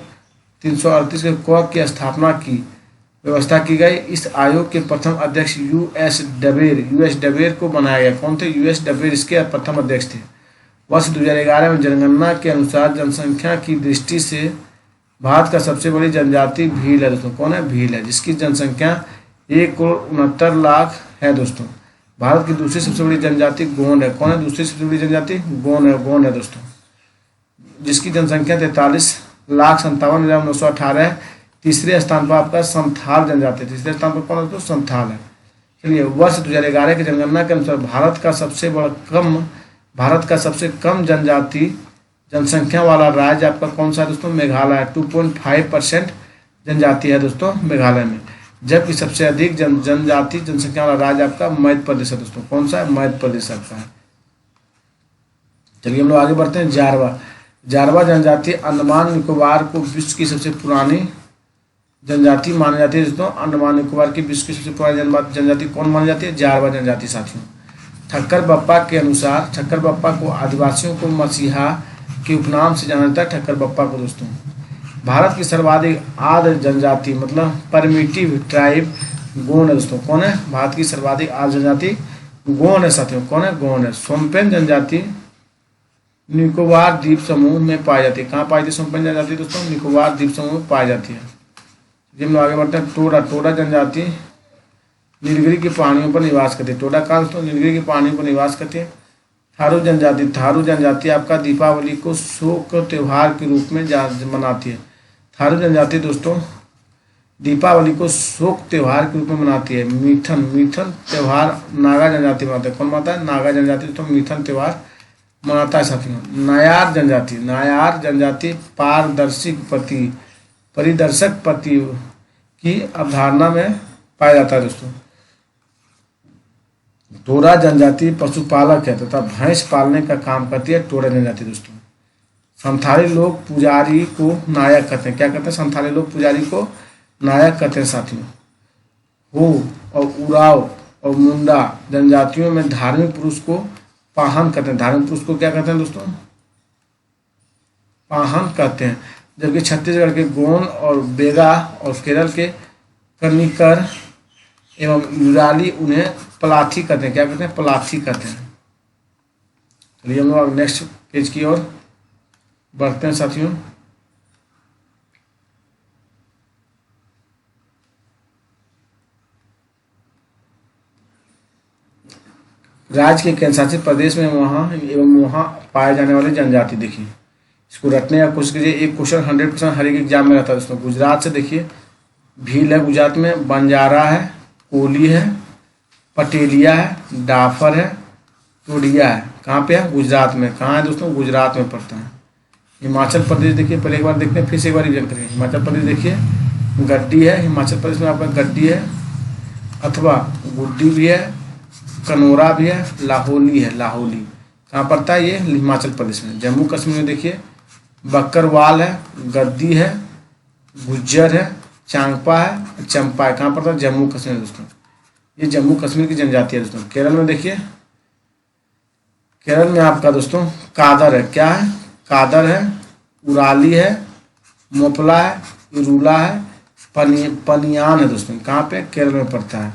338 के क की स्थापना की व्यवस्था की गई। इस आयोग के प्रथम अध्यक्ष US डबेर को बनाया गया। कौन थे? US डबेर इसके प्रथम अध्यक्ष थे। वर्ष 2011 में जनगणना के अनुसार जनसंख्या की दृष्टि से भारत का सबसे बड़ी जनजाति भील है दोस्तों। कौन है? भील है, जिसकी जनसंख्या 1,69,00,000 है दोस्तों। भारत की दूसरी सबसे बड़ी जनजाति गोंड है। कौन है दूसरी सबसे बड़ी जनजाति? गोंड है दोस्तों, जिसकी जनसंख्या 43,57,918 है। तीसरे स्थान पर आपका संथाल जनजाति, तीसरे स्थान पर कौन है दोस्तों? संथाल है। चलिए, वर्ष 2011 की जनगणना के अनुसार भारत का सबसे कम जनसंख्या वाला राज्य आपका कौन सा है दोस्तों? मेघालय है। 2.5% जनजाति है दोस्तों मेघालय में। जबकि सबसे अधिक जनसंख्या वाला राज्य आपका मध्य प्रदेश है दोस्तों। कौन सा है? मध्य प्रदेश आपका है। चलिए हम लोग आगे बढ़ते हैं। जारवा जनजाति अंडमान निकोबार को विश्व की सबसे पुरानी जनजाति मानी जाती है दोस्तों। अंडमान निकोबार की विश्व की सबसे पुरानी जनजाति कौन मानी जाती है? जारवा जनजाति साथियों। ठक्कर बप्पा के अनुसार ठक्कर बप्पा को आदिवासियों को मसीहा के उपनाम से जाना जाता है। ठक्कर बप्पा को दोस्तों। भारत की सर्वाधिक आर्द्र जनजाति मतलब परमिटिव ट्राइब गोंड है दोस्तों। कौन है? भारत की सर्वाधिक आर्द्र जनजाति गोंड है साथियों। कौन है? गोंड है। सोम्पेन जनजाति निकोबार द्वीप समूह में पाई जाती है। कहाँ पाई जाती है सोम्पेन जनजाति दोस्तों? निकोबार द्वीप समूह में पाई जाती है। जिन आगे बढ़ते हैं। टोडा जनजाति नीलगिरी की पहाड़ियों पर निवास करती है। टोडा कहाँ दोस्तों? नीलगिरी की पहाड़ियों पर निवास करती है। थारू जनजाति आपका दीपावली को शोक त्योहार के रूप में मनाती है। थारू जनजाति दोस्तों दीपावली को शोक त्योहार के रूप में मनाती है। मीथन त्योहार नागा जनजाति मनाते हैं। कौन मनाता है? नागा जनजाति दोस्तों मीथन त्योहार मनाता है साथियों। नायार जनजाति परिदर्शक पति की अवधारणा में पाया जाता है दोस्तों। टोडा जनजाति पशुपालक है तथा भैंस पालने का काम करती है। टोडा जनजाति दोस्तों। संथाली लोग पुजारी को नायक कहते हैं। क्या कहते हैं? संथाली लोग पुजारी को नायक कहते हैं साथियों। हो और उराव और मुंडा जनजातियों में धार्मिक पुरुष को पाहन कहते हैं। धार्मिक पुरुष को क्या कहते हैं दोस्तों? पाहन कहते हैं। जबकि छत्तीसगढ़ के गोंड और बेगा और केरल के कनिकर एवं यूराली उन्हें पलाथी कहते हैं। क्या कहते हैं? पलाथी कहते हैं। चलिए हम लोग नेक्स्ट पेज की ओर बढ़ते हैं साथियों। राज्य के केंद्रशासित प्रदेश में वहाँ पाए जाने वाले जनजाति देखिए, इसको रटने का कोशिश कीजिए। एक क्वेश्चन 100% हर एक एग्जाम में रहता है दोस्तों। गुजरात से देखिए, भील है गुजरात में, बंजारा है, कोली है, पटेलिया है, डाफर है, टोडिया है। कहाँ पे है? गुजरात में। कहाँ है दोस्तों? गुजरात में पड़ता है। हिमाचल प्रदेश देखिए, पहले एक बार देखते हैं फिर से एक बार रिवीजन करेंगे। हिमाचल प्रदेश देखिए, गड्डी है। हिमाचल प्रदेश में आपका गड्डी है अथवा गुड्डी भी है, कनोरा भी है, लाहौली है। लाहौली कहाँ पड़ता है? ये हिमाचल प्रदेश में। जम्मू कश्मीर में देखिए, बकरवाल है, गद्दी है, गुज्जर है, चांगपा है, चंपा है। कहाँ पड़ता है? जम्मू कश्मीर दोस्तों। ये जम्मू कश्मीर की जनजाति है दोस्तों। केरल में देखिए, केरल में आपका दोस्तों कादर है। क्या है? कादर है, उराली है, मोपला है, इरूला है, पनियान है दोस्तों। कहाँ पे? केरल में पड़ता है।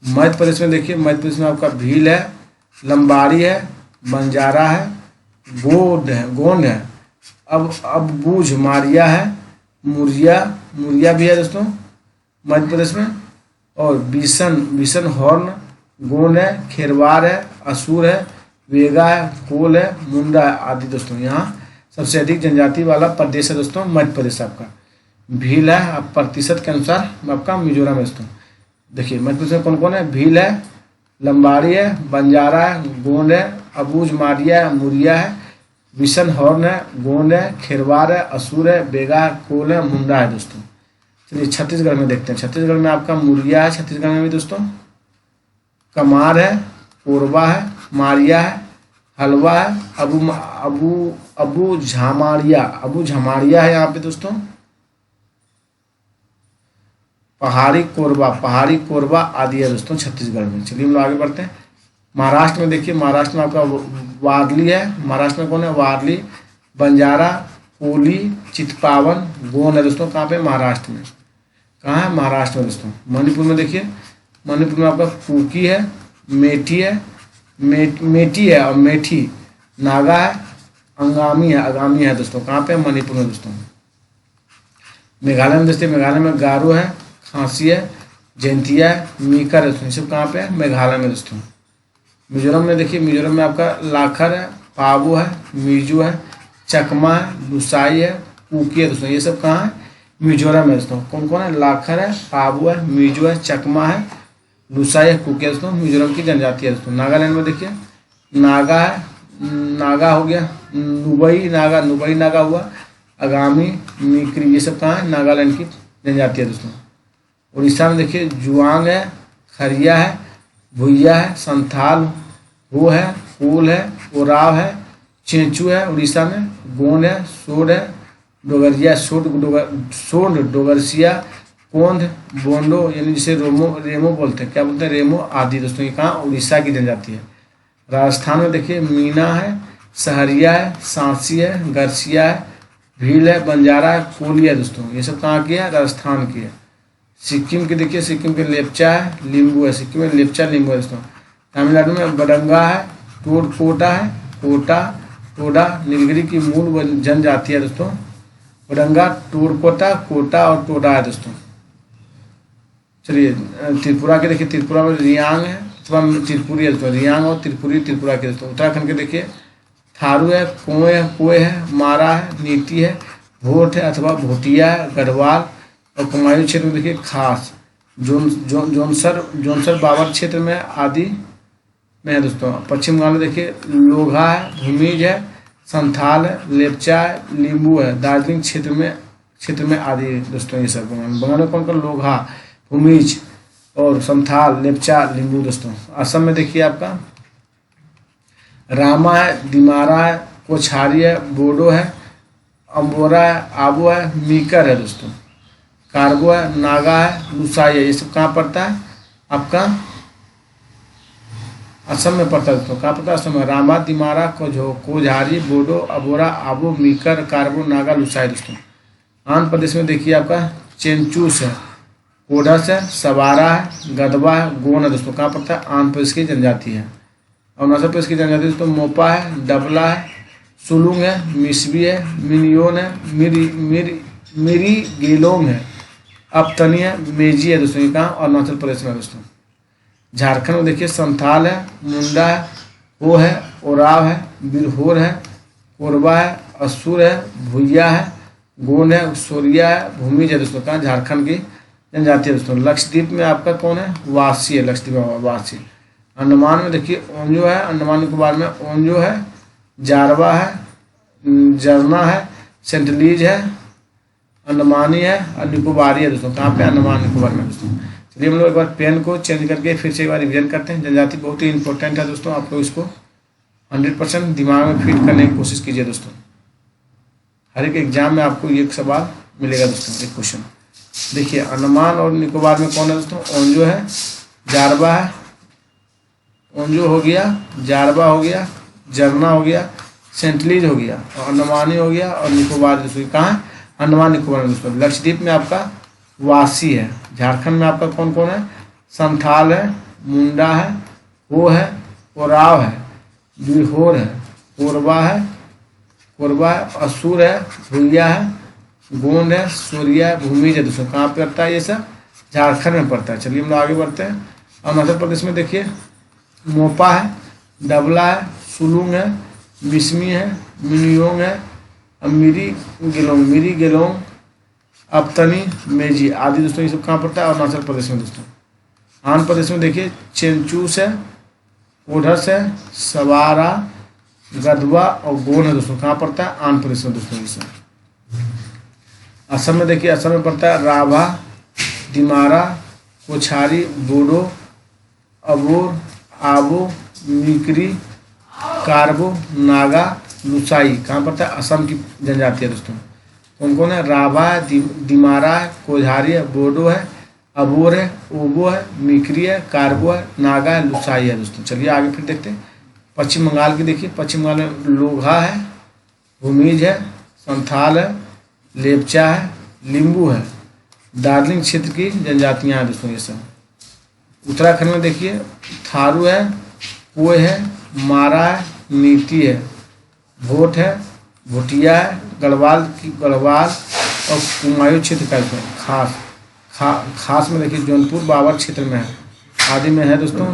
मध्य प्रदेश में देखिए, मध्य प्रदेश में आपका भील है, लंबाड़ी है, बंजारा है, गोंड है, अब बूझ मारिया है, मुरिया भी है दोस्तों मध्य प्रदेश में, और बिशन हॉर्न गोंड है, खेरवार है, असुर है, वेगा है, कोल है, मुंडा है आदि दोस्तों। यहाँ सबसे अधिक जनजाति वाला प्रदेश है दोस्तों मध्य प्रदेश आपका। भील है अब प्रतिशत के अनुसार आपका मिजोरम है दोस्तों। देखिए मध्य प्रदेश में कौन कौन है? भील है, लंबाड़ी है, बंजारा है, गोंड है, अबूझ मारिया है, मुरिया है, बिशन हॉर्न है, गोंड है, खेरवार है, असुर है, बेगा है, कोल है, मुंडा है दोस्तों। चलिए छत्तीसगढ़ में देखते हैं। छत्तीसगढ़ में आपका मुरिया है, छत्तीसगढ़ में भी दोस्तों कमार है, कोरबा है, मारिया है, हलवा है, अबू झमाड़िया है यहाँ पे दोस्तों, पहाड़ी कोरबा आदि है दोस्तों छत्तीसगढ़ में। चलिए हम लोग आगे बढ़ते हैं। महाराष्ट्र में देखिए, महाराष्ट्र में आपका वारली है। महाराष्ट्र में कौन है? वारली, बंजारा, कोली, चितपावन, गोंड है दोस्तों। कहाँ पे? महाराष्ट्र में। कहाँ है? महाराष्ट्र में दोस्तों। मणिपुर में देखिए, मणिपुर में आपका कुकी है, मेठी है, मेटी है और मेठी, नागा है, आगामी है दोस्तों। कहाँ पे? मणिपुर में दोस्तों। मेघालय में देखते, मेघालय में गारो है, खांसी है, जयंतिया है, मीकर है दोस्तों। सब कहाँ पे है? मेघालय में दोस्तों। मिजोरम में देखिए, मिजोरम में आपका लाखर है, पाबो है, मीजो है, चकमा है, लुसाई है, कुकी है दोस्तों। ये सब कहाँ है? मिजोरम है दोस्तों। कौन कौन है? लाखर है, पाबो है, मीजो है, चकमा है, लुसाई है, कुकी है दोस्तों। मिजोरम की जनजाति है दोस्तों। नागालैंड में देखिए नागा है, नागा हो गया, नुबई नागा हुआ, आगामी, मीकरी, ये सब कहाँ है? नागालैंड की जनजाति है दोस्तों। उड़ीसा में देखिए जुआंग है, खरिया है, भुइया है, संथाल हो है, कोल है, ओराव है, चेंचू है उड़ीसा में, गोंड है, सोड है, डोगरिया, सोंड, डोगरसिया, कोंध, बोंडो, यानी जिसे रेमो बोलते हैं, क्या बोलते हैं? रेमो आदि दोस्तों। ये कहाँ? उड़ीसा की जनजाति है। राजस्थान में देखिए मीना है, सहरिया है, सांसी है, गरसिया है, भील है, बंजारा है, कोलिया है दोस्तों। ये सब कहाँ की है? राजस्थान की है। सिक्किम की देखिए, सिक्किम के लेप्चा है, लिम्बू है। सिक्किम में लेप्चा, लिम्बू है दोस्तों। तमिलनाडु में बडंगा है, कोटा है, कोटा, टोडा, नीलगिरी की मूल जनजाति है दोस्तों। बडंगा, टोरकोटा, कोटा और टोडा है दोस्तों। चलिए त्रिपुरा के देखिए, त्रिपुरा में रियांग है अथवा त्रिपुरी है दोस्तों। रियांग और त्रिपुरी त्रिपुरा के दोस्तों। उत्तराखंड के देखिए थारू है, कोय है, मारा है, नीति है, भोट है अथवा भोटिया है, गढ़वाल। और कुमायूं क्षेत्र में देखिए खास, जोनसर बाबर क्षेत्र में आदि में है दोस्तों। पश्चिम बंगाल में देखिए लोघा है, भूमिज है, संथाल है, लेप्चा है, लींबू है। दार्जिलिंग क्षेत्र में आदि है दोस्तों। ये सब बंगाल में कौन कौन? लोघा, भूमिज और संथाल, लेप्चा, लींबू दोस्तों। असम में देखिए आपका रामा है, दिमारा है, कोछारी है, बोडो है, अम्बोरा है, आबो है, मीकर है दोस्तों। कार्गो है, नागा है, लुसाई है। ये सब कहाँ पड़ता है? आपका असम में पड़ता है दोस्तों। कहाँ पड़ता है? असम में। रामा, दिमारा, कोझारी, बोडो, अबोरा, आबो, मीकर, कार्गो, नागा, लुसाई दोस्तों। आंध्र प्रदेश में देखिए आपका चेंचूस है, कोडस है, सवारा है, गदवा है, गोन है दोस्तों। कहाँ पड़ता है? आंध्र प्रदेश की जनजाति है। अरुणाचल प्रदेश की जनजाति दोस्तों मोपा है, डबला है, सुलुंग है, मिसबी है, मिनियोन है, मिरी गेलोंग है, अपतनी है, मेजी है दोस्तों। ये कहाँ? अरुणाचल प्रदेश में दोस्तों। झारखंड में देखिए संथाल है, मुंडा है, हो है, ओराव है, बिरहोर है, कोरबा है, असुर है, भुइया है, गोंड है, सोरिया है, भूमिज है दोस्तों। कहाँ? झारखंड की जनजाति है दोस्तों। लक्षद्वीप में आपका कौन है? वासी है, लक्षद्वीप में वासी। अंडमान में देखिए ओंजो है, अंडमान निकोबार में ओंजो है, जारवा है, जरना है, सेंटलीज है, अंडमानी है और निकोबारी है दोस्तों। कहाँ पे? अंडमान निकोबार में दोस्तों। चलिए हम लोग एक बार पेन को चेंज करके फिर से एक बार रिविजन करते हैं। जनजाति बहुत ही इंपॉर्टेंट है दोस्तों। आप लोग इसको 100% दिमाग में फिट करने की कोशिश कीजिए दोस्तों। हर एक एग्जाम में आपको ये सवाल मिलेगा दोस्तों, एक क्वेश्चन। देखिए अंडमान और निकोबार में कौन है दोस्तों? ओंजो है, जारवा है, ओंजो हो गया, जारवा हो गया, जरना हो गया, सेंटलीज हो गया और अंडमानी हो गया और निकोबार दोस्तों। कहाँ? अंडमान निकोबार में दोस्तों। लक्षद्वीप में आपका वासी है। झारखंड में आपका कौन कौन है? संथाल है, मुंडा है, हो है, ओराव है, बिरहोर है, कोरबा है, असुर है, भुइया है, गोंड है, सोरिया है, भूमिज है दोस्तों। कहाँ पे पड़ता है? ये सब झारखंड में पड़ता है। चलिए हम लोग आगे बढ़ते हैं। अरुणाचल प्रदेश में देखिए मोपा है, डबला है, सुलुंग है, मिसमी है, मिनियोंग है, मिरी गेलोंग, अपतनी, मेजी आदि दोस्तों। ये सब कहाँ पड़ता है? अरुणाचल प्रदेश में दोस्तों। आंध्र प्रदेश में देखिए चेंचूस है, कोढस है, सवारा, गदवा और गोन है दोस्तों। कहाँ पड़ता है? आंध्र प्रदेश में दोस्तों। ये सब असम में देखिए, असम में पड़ता है राभा, दिमारा, कोछारी, बोडो, अबोर, आबो, मीकरी, कार्बो, नागा, लुसाई। कहाँ पड़ता है? असम की जनजाति है दोस्तों। कौन कौन है? राभा है, दिमारा है, कोझारी है, बोडो है, अबोर है, ओबो है, मीकरी है, कार्बो है, नागा है, लुसाई है दोस्तों। चलिए आगे फिर देखते हैं। पश्चिम बंगाल की देखिए, पश्चिम बंगाल में लोघा है, भूमिज है, संथाल है, लेप्चा है, लिम्बू है। दार्जिलिंग क्षेत्र की जनजातियाँ हैं दोस्तों ये सब। उत्तराखंड में देखिए थारू है, कोय है, मारा है, नीति है, भोट है, भोटिया है, गढ़वाल और कुमायूं क्षेत्र का खास में देखिए जौनपुर बाबर क्षेत्र में है, आदि में है दोस्तों।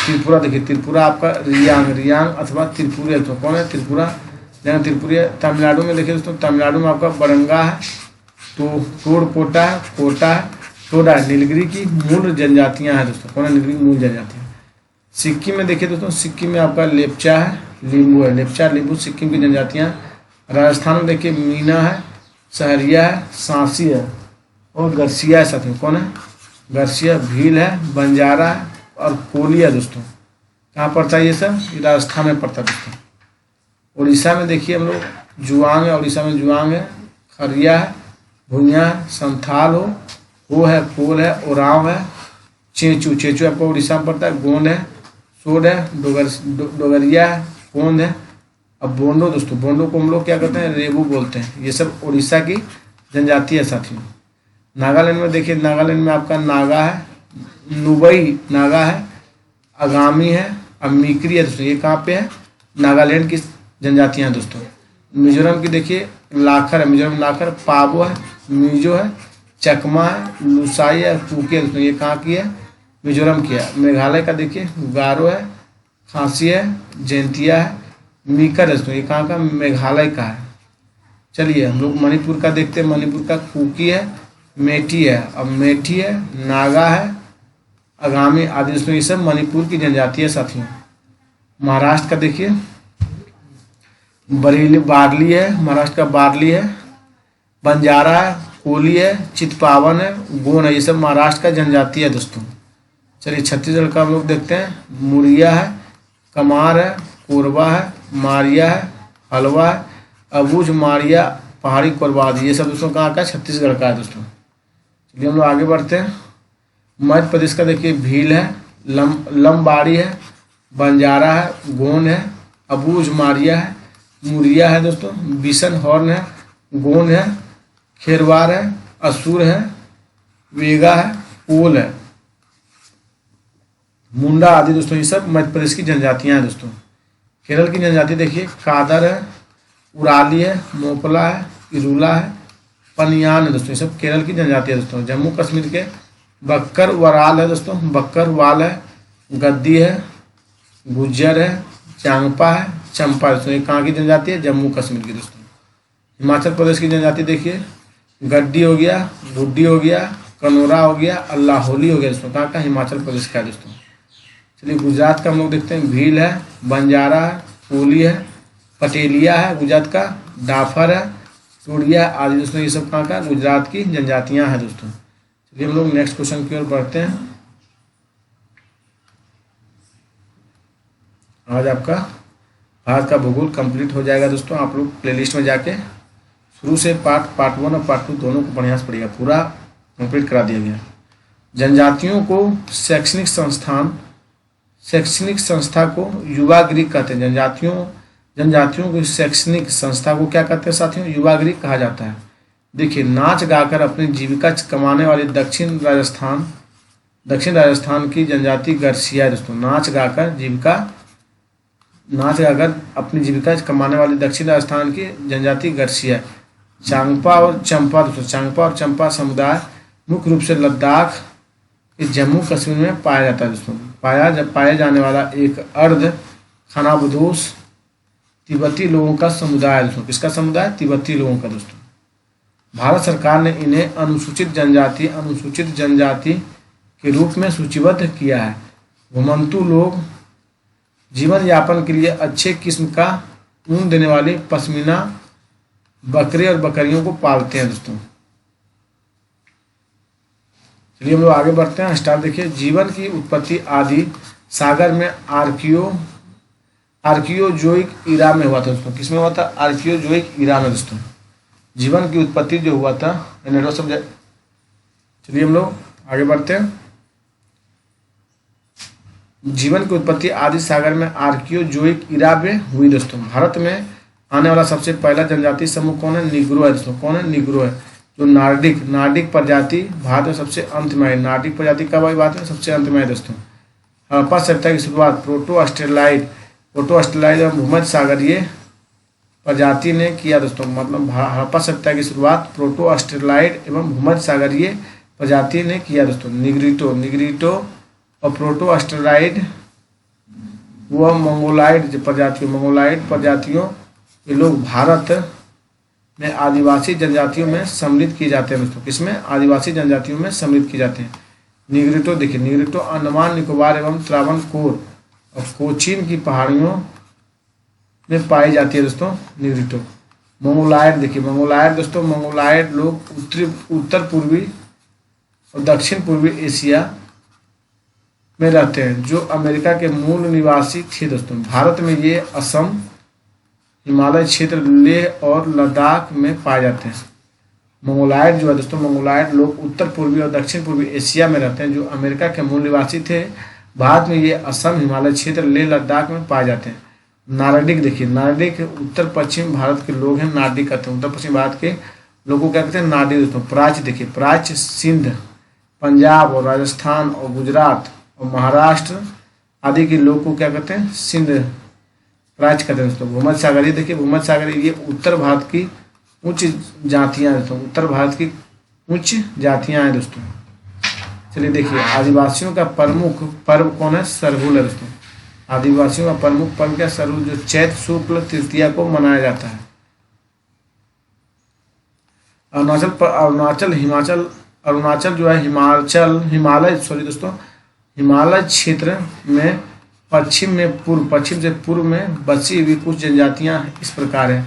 त्रिपुरा देखिए, त्रिपुरा आपका रियांग, रियांग अथवा त्रिपुरी दोस्तों। कौन है? त्रिपुरा, जहाँ त्रिपुरी है। तमिलनाडु में देखिए दोस्तों, तमिलनाडु में आपका बरंगा है, तो तोड़ कोटा है, कोटा है, टोडा है। नीलगिरी की मूल जनजातियाँ हैं दोस्तों। कौन है? नीलगिरी की मूल जनजातियाँ। सिक्किम में देखिए दोस्तों, सिक्किम में आपका लेप्चा है, लिम्बू है। लेप्चा, लिम्बू सिक्किम की जनजातियाँ। राजस्थान में देखिए मीना है, सहरिया है, सांसी है और गरसिया है साथियों। कौन है? गरसिया। भील है, बंजारा है और कोली है दोस्तों। कहाँ पड़ता है ये सब? ये राजस्थान में पड़ता है दोस्तों। उड़ीसा में देखिए हम लोग जुआंग है, उड़ीसा में जुआंग है, खरिया है, भुइयाँ है, संथाल हो है, कोल है, ओराव है, चेंचू, चेंचू आपको उड़ीसा में पड़ता है। गोंड है, सोड है, डोगरिया है, कोंद है। अब बोंडो दोस्तों, बोंडो को हम लोग क्या कहते हैं? रेबू बोलते हैं। ये सब उड़ीसा की जनजाति है साथियों। नागालैंड में देखिए, नागालैंड में आपका नागा है, नुबई नागा है, आगामी है, अमीकरी है दोस्तों। ये कहाँ पे है? नागालैंड की जनजातियाँ हैं दोस्तों। मिजोरम की देखिए लाखर है, मिजोरम लाखर, पाबो है, मिजो है, चकमा है, लुसाई है, कुकी है दोस्तों। ये कहाँ की है? मिजोरम की है। मेघालय का देखिए गारो है, खांसी है, जैंतिया है, मीकर है दोस्तों। ये कहाँ का? मेघालय का है। चलिए हम लोग मणिपुर का देखते हैं। मणिपुर का कुकी है, मेटी है, अब मेठी है, नागा है, आगामी आदि दोस्तों। ये सब मणिपुर की जनजाति है साथियों। महाराष्ट्र का देखिए बरेली, बारली है, महाराष्ट्र का बारली है, बंजारा है, कोली है, चितपावन है, गोंड है। ये सब महाराष्ट्र का जनजाति है दोस्तों। चलिए छत्तीसगढ़ का हम लोग देखते हैं। मुड़िया है, कमार है, कोरबा है, मारिया है, हलवा है, अबूझ, मारिया, पहाड़ी कोरबाद। ये सब दोस्तों कहाँ का? छत्तीसगढ़ का है दोस्तों। चलिए हम लोग आगे बढ़ते हैं। मध्य प्रदेश का देखिए भील है, लमबाड़ी है, बंजारा है, गोंड है, अबूझ, मारिया है, मुरिया है दोस्तों, बिशन हॉर्न है, गोंड है, खेरवार है, असुर है, वेगा है, पोल है, मुंडा आदि दोस्तों। ये सब मध्य प्रदेश की जनजातियां हैं दोस्तों। केरल की जनजाति देखिए कादर है, उराली है, मोपला है, इरूला है, पनियान है दोस्तों। ये सब केरल की जनजाति है दोस्तों। जम्मू कश्मीर के बक्कर वराल है दोस्तों, बक्कर वाल है, गद्दी है, गुज्जर है, चांगपा है, चंपा है दोस्तों। ये कहाँ की जनजाति है? जम्मू कश्मीर की दोस्तों। हिमाचल प्रदेश की जनजाति देखिए गड्डी हो गया, गुड्डी हो गया, कनोरा हो गया, अल्लाहोली हो गया दोस्तों। कहाँ का? हिमाचल प्रदेश का है दोस्तों। चलिए गुजरात का हम लोग देखते हैं। भील है, बंजारा है, कोली है, पटेलिया है गुजरात का, डाफर है, टोडिया आदि दोस्तों। ये सब कहाँ का? गुजरात की जनजातियाँ हैं दोस्तों। चलिए हम लोग नेक्स्ट क्वेश्चन की ओर बढ़ते हैं। आज आपका भारत का भूगोल कंप्लीट हो जाएगा दोस्तों। आप लोग प्लेलिस्ट में जाके शुरू से पार्ट 1 और पार्ट 2 दोनों को बढ़िया से पढ़िएगा। पूरा कंप्लीट करा दिया गया। जनजातियों को शैक्षणिक संस्था को युवा गृह कहते हैं। जनजातियों की शैक्षणिक संस्था को क्या कहते हैं साथियों? युवा गृह कहा जाता है। देखिए नाच गाकर अपनी जीविका कमाने वाली दक्षिण राजस्थान की जनजाति गरसिया है दोस्तों। नाच गाकर अपनी जीविका कमाने वाली दक्षिण राजस्थान की जनजाति गरसिया है। चांगपा और चंपा दोस्तों, चांगपा और चंपा समुदाय मुख्य रूप से लद्दाख के जम्मू कश्मीर में पाया जाता है दोस्तों। पाया जाने वाला एक अर्ध खानाबदोश तिब्बती लोगों का समुदाय है दोस्तों। किसका समुदाय? तिब्बती लोगों का दोस्तों। भारत सरकार ने इन्हें अनुसूचित जनजाति के रूप में सूचीबद्ध किया है। घुमंतू लोग जीवन यापन के लिए अच्छे किस्म का ऊन देने वाली पश्मीना बकरे और बकरियों को पालते हैं दोस्तों। चलिए हम लोग आगे बढ़ते हैं। स्टार देखिए जीवन की उत्पत्ति आदि सागर में आर्कियोजोइक ईरा में हुआ था दोस्तों। किसमें हुआ था? आर्कियोजोइक ईरा में दोस्तों जीवन की उत्पत्ति जो हुआ था। चलिए हम लोग आगे बढ़ते हैं। जीवन की उत्पत्ति आदि सागर में आर्कियोजोइक ईरा में हुई दोस्तों। भारत में आने वाला सबसे पहला जनजाति समूह कौन है? निग्रो है दोस्तों। कौन है? निग्रो है। जो नार्डिक प्रजाति भारत में सबसे अंत में है। नार्डिक प्रजाति कब आई? भारत में सबसे अंत में है दोस्तों। हड़प्पा सभ्यता की शुरुआत प्रोटो ऑस्ट्रेलाइड एवं भूमध्य सागरीय प्रजाति ने किया दोस्तों। मतलब हड़प्पा सभ्यता की शुरुआत प्रोटो ऑस्ट्रेलाइड एवं भूमध्य सागरीय प्रजाति ने किया दोस्तों। निग्रिटो और प्रोटो ऑस्ट्रेलाइड वह मंगोलाइड प्रजातियों ये लोग भारत में आदिवासी जनजातियों में सम्मिलित किए जाते हैं दोस्तों। किसमें? आदिवासी जनजातियों में सम्मिलित किए जाते हैं। निग्रिटो देखिए, निग्रिटो अंडमान निकोबार एवं त्रावणकोर और कोचीन की पहाड़ियों में पाई जाती है दोस्तों निग्रिटो। मंगोलायड देखिए, मंगोलायड दोस्तों, मंगोलायड लोग उत्तर पूर्वी और दक्षिण पूर्वी एशिया में रहते हैं, जो अमेरिका के मूल निवासी थे दोस्तों। भारत में ये असम, हिमालय क्षेत्र, लेह और लद्दाख में पाए जाते हैं। मंगोलायड जो है दोस्तों, मंगोलायड लोग उत्तर पूर्वी और दक्षिण पूर्वी एशिया में रहते हैं, जो अमेरिका के मूल निवासी थे। भारत में ये असम, हिमालय क्षेत्र, लेह लद्दाख में पाए जाते हैं। नार्डिक देखिए, नार्डिक उत्तर पश्चिम भारत के लोग हैं, नार्डिक कहते हैं। उत्तर पश्चिम भारत के लोगों को क्या कहते हैं? नार्डिक दोस्तों। प्राच्य देखिए, प्राच्य सिंध, पंजाब और राजस्थान और गुजरात और महाराष्ट्र आदि के लोग को क्या कहते हैं? सिंध प्राच्य कहते हैं दोस्तों। भूमध्य सागरीय देखिए, भूमध्य सागरीय ये उत्तर भारत की उच्च जातियां दोस्तों, उत्तर भारत की उच्च जातियां हैं दोस्तों। चलिए देखिए, आदिवासियों का प्रमुख पर्व कौन है? सरहुल है दोस्तों। आदिवासियों का प्रमुख पर्व क्या? सरहुल, जो चैत्र शुक्ल तृतीया को मनाया जाता है। अरुणाचल जो है हिमालय क्षेत्र में पश्चिम से पूर्व में बसी हुई कुछ जनजातियां इस प्रकार है: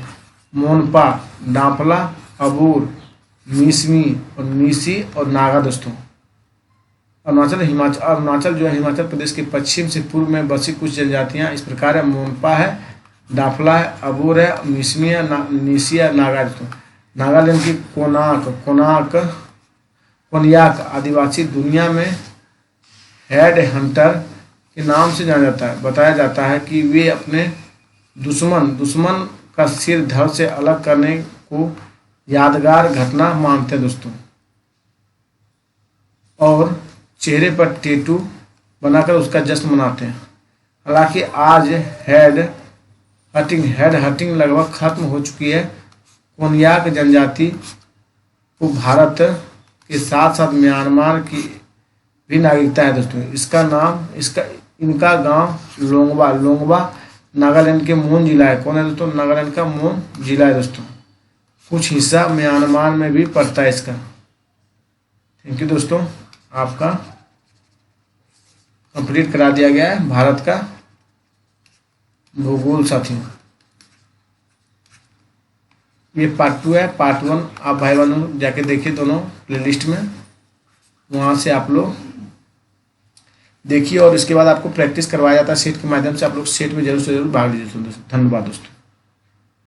मोनपा, डांपला, अबूर, मिसमी और नीसी और नागा दोस्तों। अरुणाचल जो है हिमाचल प्रदेश के पश्चिम से पूर्व में बसी कुछ जनजातियां इस प्रकार है: मोनपा है, डांपला है, अबूर है, मिसमी है, नीसी है, नागा दोस्तों। नागालैंड की कोनयाक आदिवासी दुनिया में हेड हंटर के नाम से जाना जाता है। बताया जाता है कि वे अपने दुश्मन का सिर धड़ से अलग करने को यादगार घटना मानते हैं दोस्तों, और चेहरे पर टैटू बनाकर उसका जश्न मनाते हैं। हालांकि आज हेड हंटिंग लगभग खत्म हो चुकी है। कोनयाक जनजाति को भारत के साथ साथ म्यांमार की भी नागरिकता है दोस्तों। इनका गांव लोंगबा नागालैंड के मोन जिला है। कौन है दोस्तों? नागालैंड का मोन जिला है दोस्तों। कुछ हिस्सा म्यांमार में भी पड़ता है इसका। थैंक यू दोस्तों, आपका कंप्लीट करा दिया गया है भारत का भूगोल साथियों। ये पार्ट 2 है। पार्ट 1 आप भाई बहनों जाके देखिए दोनों प्लेलिस्ट में, वहाँ से आप लोग देखिए और इसके बाद आपको प्रैक्टिस करवाया जाता है सेट के माध्यम से। आप लोग सेट में जरूर से जरूर भाग लीजिए दोस्तों। धन्यवाद दोस्तों।